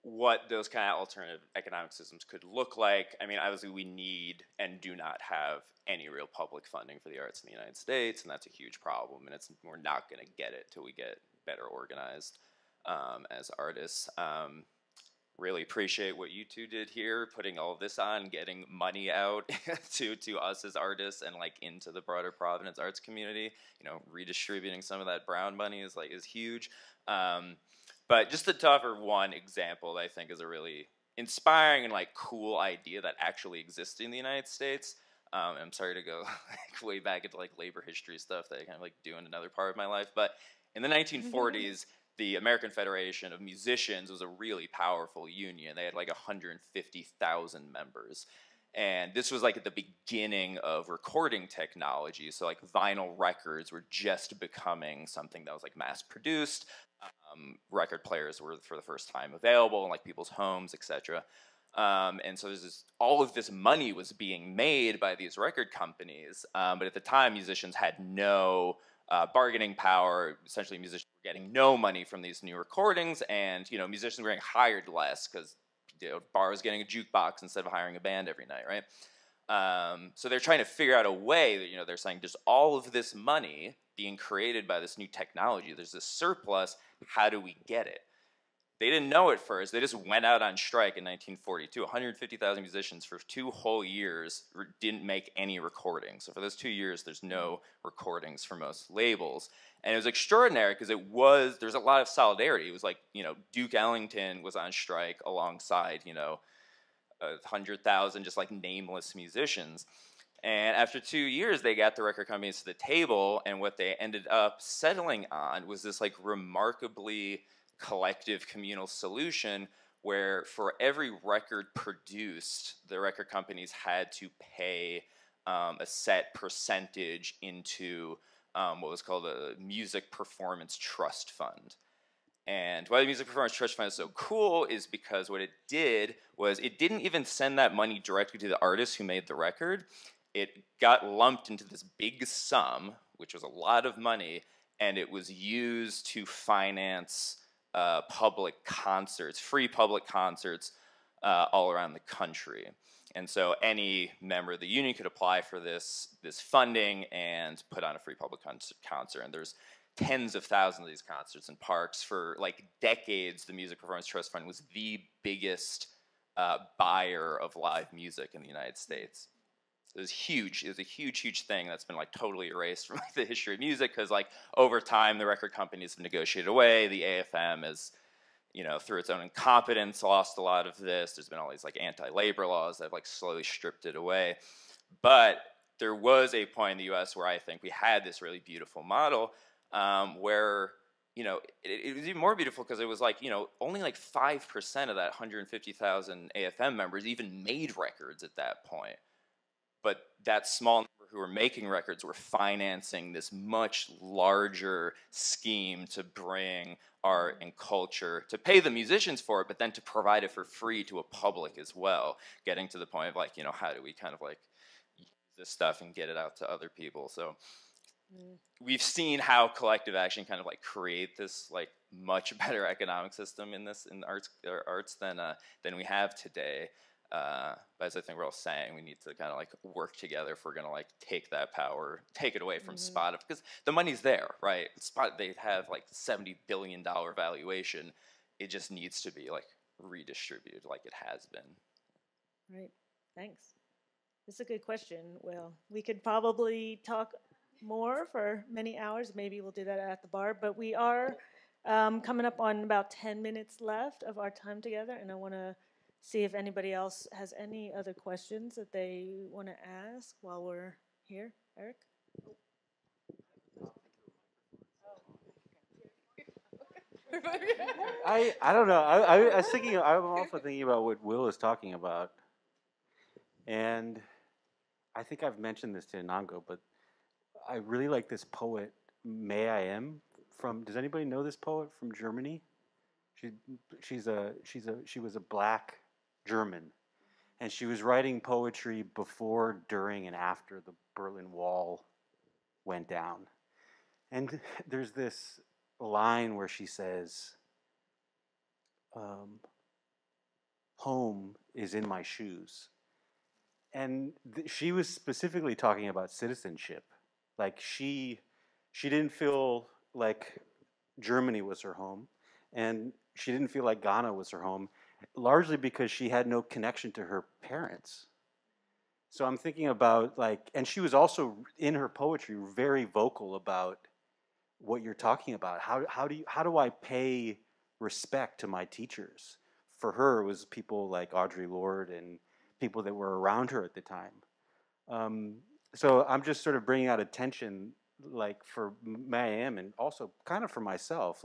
Speaker 5: what those kind of alternative economic systems could look like. I mean, obviously we need and do not have any real public funding for the arts in the United States, and that's a huge problem, and we're not going to get it till we get better organized as artists. Really appreciate what you two did here, putting all of this on, getting money out to us as artists and like into the broader Providence arts community. Redistributing some of that brown money is huge. But just to offer one example that I think is a really inspiring and cool idea that actually exists in the United States. I'm sorry to go way back into labor history stuff that I kind of do in another part of my life, but in the 1940s, the American Federation of Musicians was a really powerful union. They had 150,000 members. And this was at the beginning of recording technology. So vinyl records were just becoming something that was mass produced. Record players were for the first time available in people's homes, etc. And so all of this money was being made by these record companies. But at the time, musicians had no bargaining power. Essentially, musicians were getting no money from these new recordings, and musicians were getting hired less because bar was getting a jukebox instead of hiring a band every night, right? So they're trying to figure out a way that they're saying there's all of this money being created by this new technology. There's this surplus. How do we get it? They didn't know at first. They just went out on strike in 1942. 150,000 musicians for 2 whole years didn't make any recordings. So for those 2 years, there's no recordings for most labels. And it was extraordinary because there's a lot of solidarity. It was Duke Ellington was on strike alongside, 100,000 just nameless musicians. And after 2 years, they got the record companies to the table, and what they ended up settling on was this remarkably collective communal solution where for every record produced, the record companies had to pay a set percentage into what was called a music performance trust fund. And why the Music Performance Trust Fund is so cool is because what it did was it didn't even send that money directly to the artists who made the record. It got lumped into this big sum, which was a lot of money, and it was used to finance public concerts, free public concerts all around the country. And so any member of the union could apply for this funding and put on a free public concert. And there's tens of thousands of these concerts in parks. For decades, the Music Performance Trust Fund was the biggest buyer of live music in the United States. It was huge. It was a huge, huge thing that's been totally erased from the history of music because over time the record companies have negotiated away. The AFM is, through its own incompetence, lost a lot of this. There's been all these anti-labor laws that have slowly stripped it away. But there was a point in the U.S. where I think we had this really beautiful model where it was even more beautiful because it was only 5% of that 150,000 AFM members even made records at that point. But that small number who were making records were financing this much larger scheme to bring art and culture, to pay the musicians for it, but then to provide it for free to a public as well, getting to the point of how do we kind of use this stuff and get it out to other people. So we've seen how collective action kind of create this much better economic system in arts than we have today. But as I think we're all saying, we need to kind of work together if we're going to take that power, take it away from Spotify, because the money's there, right? They have $70 billion valuation. It just needs to be redistributed like it has been.
Speaker 1: Right. Thanks. That's a good question. Well, we could probably talk more for many hours. Maybe we'll do that at the bar. But we are coming up on about 10 minutes left of our time together, and I want to see if anybody else has any other questions that they want to ask while we're here. Eric?
Speaker 8: I don't know. I was thinking. I'm also thinking about what Will is talking about, and I think I've mentioned this to Enongo, but I really like this poet May I Am from. Does anybody know this poet from Germany? She was a black German, and she was writing poetry before, during, and after the Berlin Wall went down. And there's this line where she says, home is in my shoes. And she was specifically talking about citizenship. Like she didn't feel like Germany was her home, and she didn't feel like Ghana was her home, largely because she had no connection to her parents. So I'm thinking about and she was also in her poetry very vocal about what you're talking about. How do I pay respect to my teachers? For her, it was people like Audre Lorde and people that were around her at the time. So I'm just sort of bringing out attention, for May I Am, and also kind of for myself.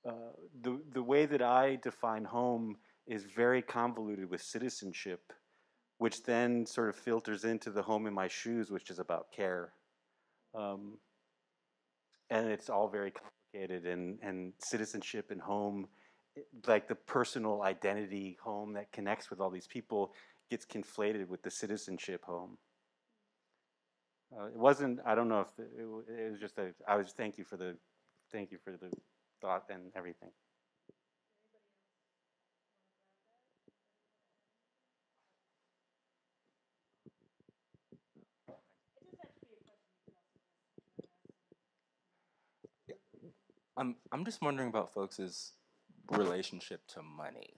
Speaker 8: The way that I define home is very convoluted with citizenship, which then sort of filters into the home in my shoes, which is about care. And it's all very complicated, and citizenship and home, like the personal identity home that connects with all these people, gets conflated with the citizenship home. It wasn't. I don't know if it was just a. I was thank you for the thought and everything.
Speaker 9: I'm just wondering about folks' relationship to money.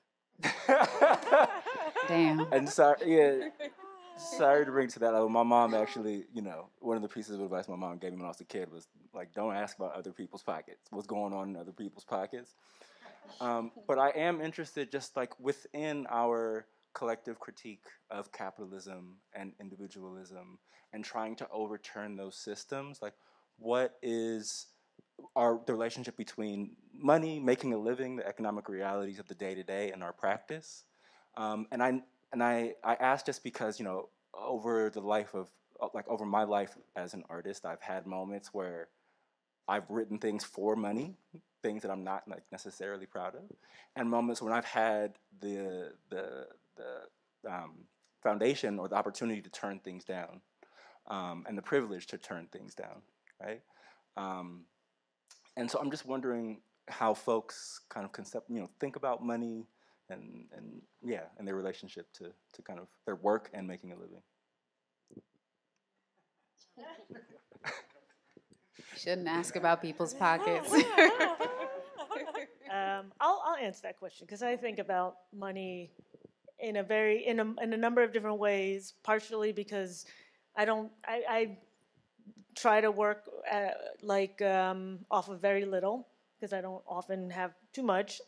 Speaker 6: Damn.
Speaker 9: And sorry to bring it to that level. My mom actually, one of the pieces of advice my mom gave me when I was a kid was don't ask about other people's pockets. What's going on in other people's pockets? But I am interested, just within our collective critique of capitalism and individualism, and trying to overturn those systems. What is the relationship between money, making a living, the economic realities of the day-to-day, and our practice? And I ask just because, over the life of, over my life as an artist, I've had moments where I've written things for money, things that I'm not necessarily proud of, and moments when I've had the foundation or the opportunity to turn things down, and the privilege to turn things down, right? And so I'm just wondering how folks kind of think about money and their relationship to kind of their work and making a living.
Speaker 6: Shouldn't ask about people's pockets.
Speaker 1: I'll answer that question because I think about money in a number of different ways. Partially because I try to work off of very little because I don't often have too much.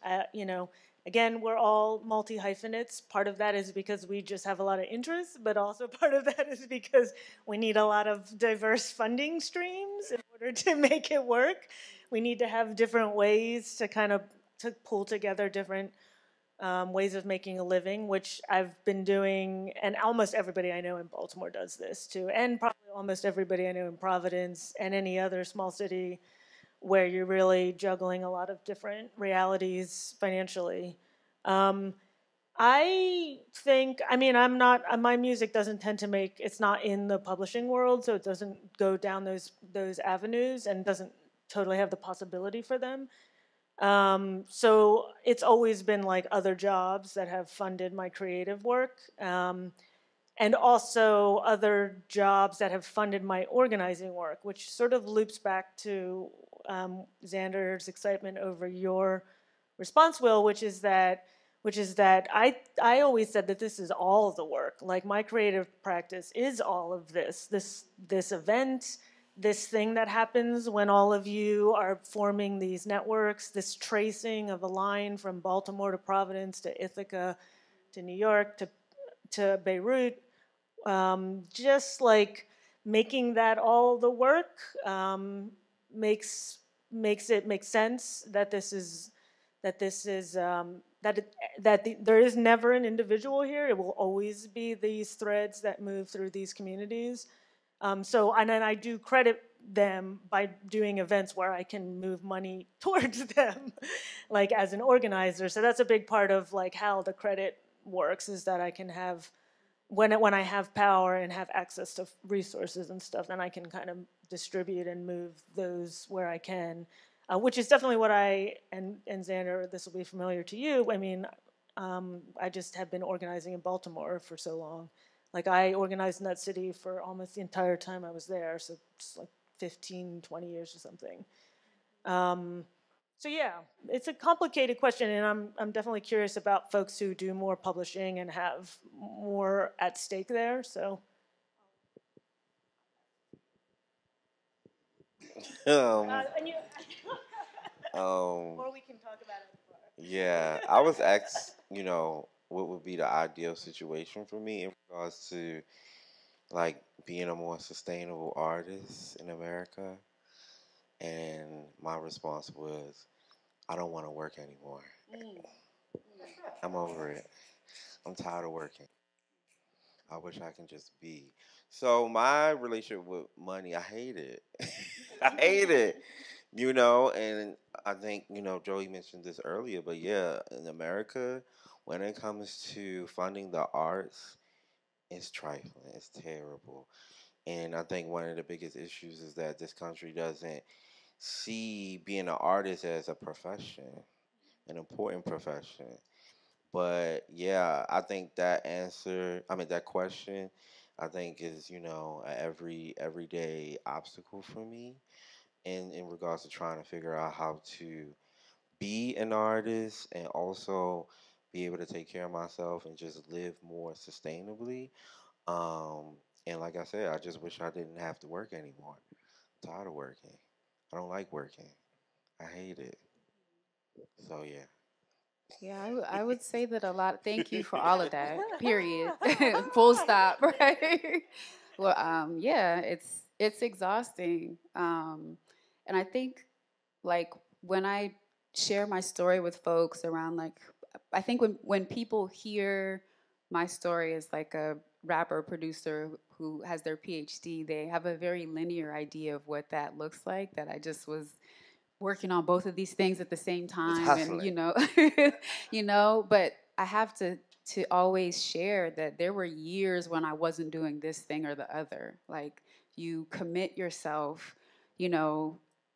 Speaker 1: Again, we're all multi-hyphenates. Part of that is because we just have a lot of interests, but also part of that is because we need a lot of diverse funding streams in order to make it work. We need to have different ways to pull together different ways of making a living, which I've been doing, and almost everybody I know in Baltimore does this too, and probably almost everybody I know in Providence and any other small city where you're really juggling a lot of different realities financially. I think, my music doesn't tend to it's not in the publishing world, so it doesn't go down those avenues and doesn't totally have the possibility for them. So it's always been other jobs that have funded my creative work, and also other jobs that have funded my organizing work, which sort of loops back to Xander's excitement over your response, Will, which is that which is that I always said that this is all the work. Like my creative practice is all of this event, this thing that happens when all of you are forming these networks, this tracing of a line from Baltimore to Providence to Ithaca to New York to Beirut, just like making that all the work makes it make sense that there is never an individual here. It will always be these threads that move through these communities. And then I do credit them by doing events where I can move money towards them, like as an organizer. So that's a big part of like how the credit works, is that I can have, when I have power and have access to resources and stuff, then I can kind of distribute and move those where I can, which is definitely what and Xander, this will be familiar to you. I mean, I just have been organizing in Baltimore for so long. Like I organized in that city for almost the entire time I was there, so it's like 15, 20 years or something. So yeah, it's a complicated question, and I'm definitely curious about folks who do more publishing and have more at stake there. So. Or we can talk about it.
Speaker 4: Yeah, I was asked, what would be the ideal situation for me in regards to like being a more sustainable artist in America, and my response was, I don't want to work anymore. I'm over it. I'm tired of working. I wish I can just be. So my relationship with money, I hate it. I hate it. And I think, Joey mentioned this earlier, but yeah, in America, when it comes to funding the arts, it's trifling. It's terrible. And I think one of the biggest issues is that this country doesn't see being an artist as a profession, an important profession. But yeah, I think that question, I think is, everyday obstacle for me in regards to trying to figure out how to be an artist and also be able to take care of myself and just live more sustainably. Um, and like I said, I just wish I didn't have to work anymore. I'm tired of working. I don't like working. I hate it. So yeah.
Speaker 6: Yeah, I would say that a lot. Thank you for all of that. Period. Full stop. Right. Well, yeah, it's exhausting. And I think like when I share my story with folks around like, I think when people hear my story as like a rapper producer who has their PhD, they have a very linear idea of what that looks like. That I just was working on both of these things at the same time, and but I have to always share that there were years when I wasn't doing this thing or the other. Like you commit yourself,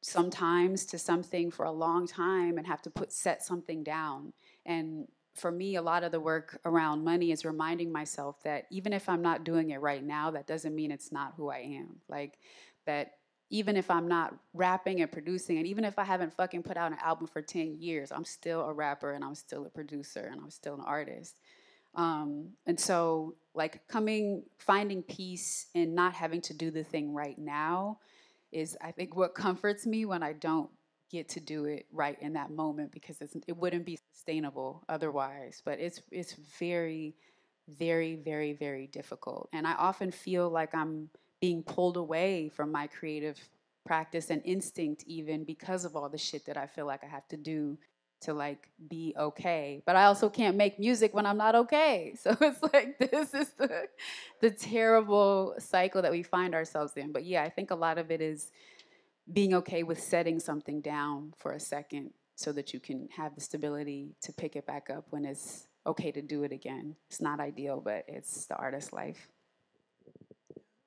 Speaker 6: sometimes to something for a long time and have to set something down. And for me, a lot of the work around money is reminding myself that even if I'm not doing it right now, that doesn't mean it's not who I am. Like that even if I'm not rapping and producing, and even if I haven't fucking put out an album for 10 years, I'm still a rapper and I'm still a producer and I'm still an artist. And so like finding peace in not having to do the thing right now is, I think, what comforts me when I don't get to do it right in that moment, because it wouldn't be sustainable otherwise. But it's very, very, very, very difficult. And I often feel like I'm being pulled away from my creative practice and instinct, even because of all the shit that I feel like I have to do to like be okay. But I also can't make music when I'm not okay. So it's like this is the terrible cycle that we find ourselves in. But yeah, I think a lot of it is being okay with setting something down for a second so that you can have the stability to pick it back up when it's okay to do it again. It's not ideal, but it's the artist's life.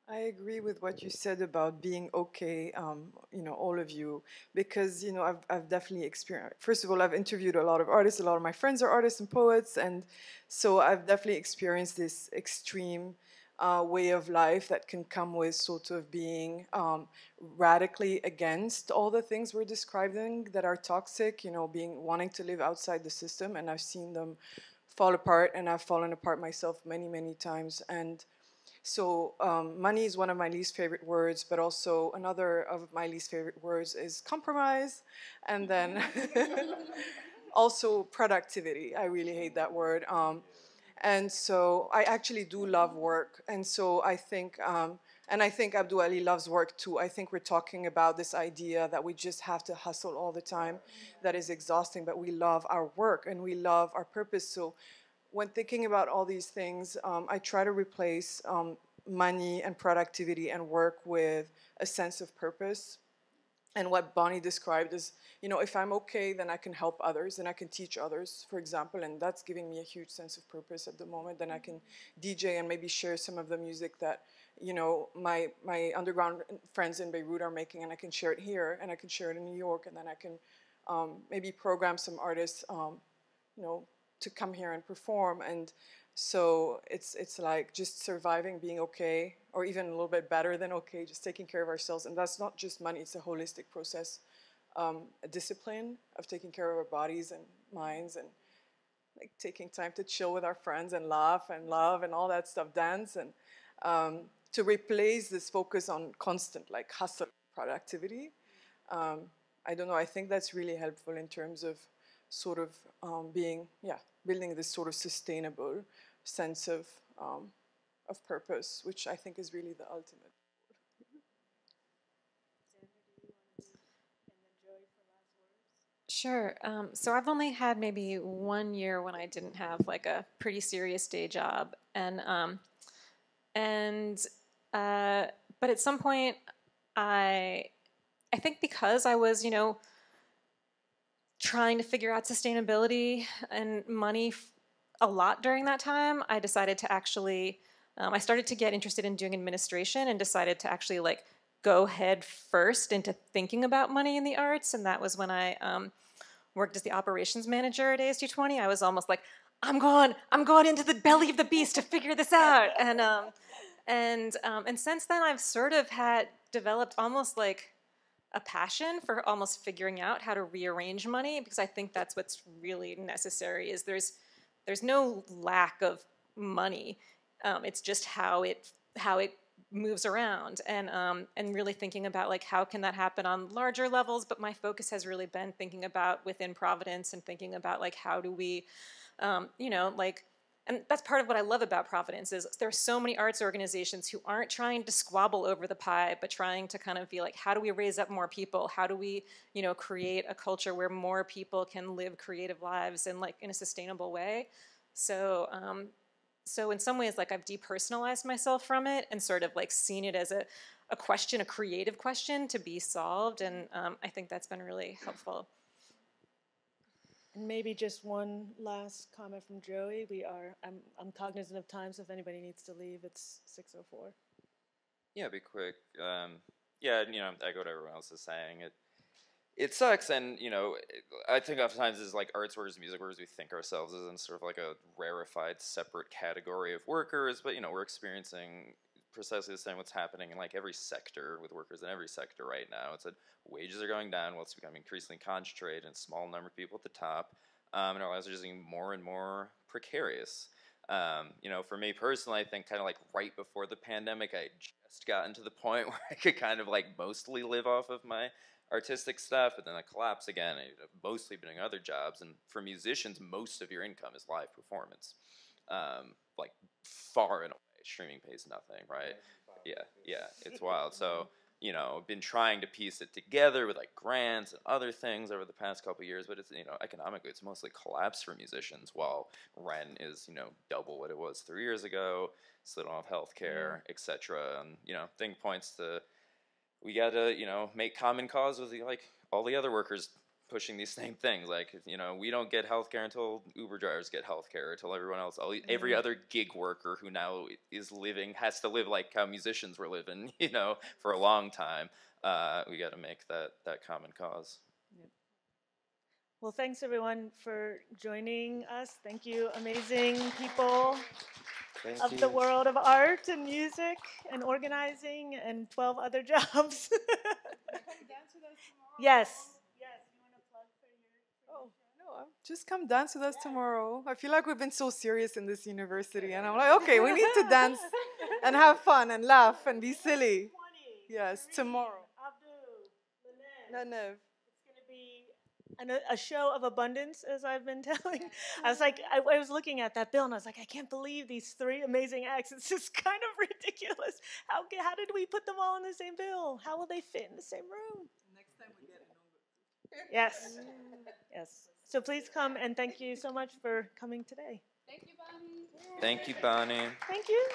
Speaker 2: I agree with what you said about being okay, all of you, because, I've definitely experienced, first of all, I've interviewed a lot of artists, a lot of my friends are artists and poets, and so I've definitely experienced this extreme way of life that can come with sort of being radically against all the things we're describing that are toxic, wanting to live outside the system, and I've seen them fall apart, and I've fallen apart myself many, many times. And so money is one of my least favorite words, but also another of my least favorite words is compromise. And then also productivity. I really hate that word. And so I actually do love work. And so I think, and I think Abdu Ali loves work too. I think we're talking about this idea that we just have to hustle all the time. That is exhausting, but we love our work and we love our purpose. So when thinking about all these things, I try to replace money and productivity and work with a sense of purpose. And what Bonnie described is, you know, if I'm okay, then I can help others and I can teach others, for example, and that's giving me a huge sense of purpose at the moment. Then I can DJ and maybe share some of the music that, you know, my underground friends in Beirut are making, and I can share it here, and I can share it in New York, and then I can maybe program some artists, you know, to come here and perform. And so it's like just surviving, being okay, or even a little bit better than okay, just taking care of ourselves. And that's not just money, it's a holistic process, a discipline of taking care of our bodies and minds, and like taking time to chill with our friends and laugh and love and all that stuff, dance, and to replace this focus on constant like hustle productivity. I don't know, I think that's really helpful in terms of sort of building this sort of sustainable sense of purpose, which I think is really the ultimate.
Speaker 3: Sure. So I've only had maybe 1 year when I didn't have like a pretty serious day job, but at some point, I think because I was, you know, trying to figure out sustainability and money a lot during that time, I decided to actually, I started to get interested in doing administration and decided to actually like go head first into thinking about money in the arts. And that was when I worked as the operations manager at ASU20. I was almost like, I'm going into the belly of the beast to figure this out. And since then I've sort of developed almost like a passion for almost figuring out how to rearrange money, because I think that's what's really necessary. Is there's no lack of money. It's just how it moves around, and really thinking about like how can that happen on larger levels. But my focus has really been thinking about within Providence and thinking about like how do we, you know, like. And that's part of what I love about Providence is there are so many arts organizations who aren't trying to squabble over the pie, but trying to kind of be like, how do we raise up more people? How do we, you know, create a culture where more people can live creative lives and like in a sustainable way? So, so in some ways, like I've depersonalized myself from it and sort of like seen it as a question, a creative question to be solved. And I think that's been really helpful.
Speaker 1: And maybe just one last comment from Joey. I'm cognizant of time, so if anybody needs to leave, it's 6:04.
Speaker 5: Yeah, be quick. Yeah, you know, echo what everyone else is saying. It sucks, and you know, I think oftentimes as like arts workers, music workers, we think ourselves as in sort of like a rarefied, separate category of workers. But you know, we're experiencing precisely the same what's happening in like every sector with workers in every sector right now. It's that wages are going down while it's becoming increasingly concentrated in a small number of people at the top, and our lives are just getting more and more precarious. You know, for me personally, I think kind of like right before the pandemic, I just gotten to the point where I could kind of like mostly live off of my artistic stuff, but then I collapse again. I've mostly been doing other jobs, and for musicians, most of your income is live performance, like far and away. Streaming pays nothing, right? Yeah, it's wild. So, you know, I've been trying to piece it together with like grants and other things over the past couple of years, but it's, you know, economically it's mostly collapsed for musicians, while rent is, you know, double what it was 3 years ago, so they don't have health care, etc. And, you know, thing points to we gotta, you know, make common cause with like all the other workers pushing these same things. Like, you know, we don't get healthcare until Uber drivers get healthcare, until everyone else, every other gig worker who now is living has to live like how musicians were living, you know, for a long time. We got to make that common cause.
Speaker 1: Yep. Well, thanks everyone for joining us. Thank you, amazing people of the world of art and music and organizing and 12 other jobs. Yes.
Speaker 2: Oh, no, Just come dance with us tomorrow. I feel like we've been so serious in this university, and I'm like, okay, we need to dance and have fun and laugh and be silly. Yes, tomorrow.
Speaker 1: Abdu,
Speaker 2: Nanev.
Speaker 1: It's going to be a show of abundance, as I've been telling. I was like, I was looking at that bill, and I was like, I can't believe these 3 amazing acts. It's just kind of ridiculous. How did we put them all in the same bill? How will they fit in the same room?
Speaker 2: Next time we get Enongo.
Speaker 1: Yes. Yes. So please come, and thank you so much for coming today.
Speaker 6: Thank you, Bonnie.
Speaker 5: Thank you, Bonnie.
Speaker 1: Thank you.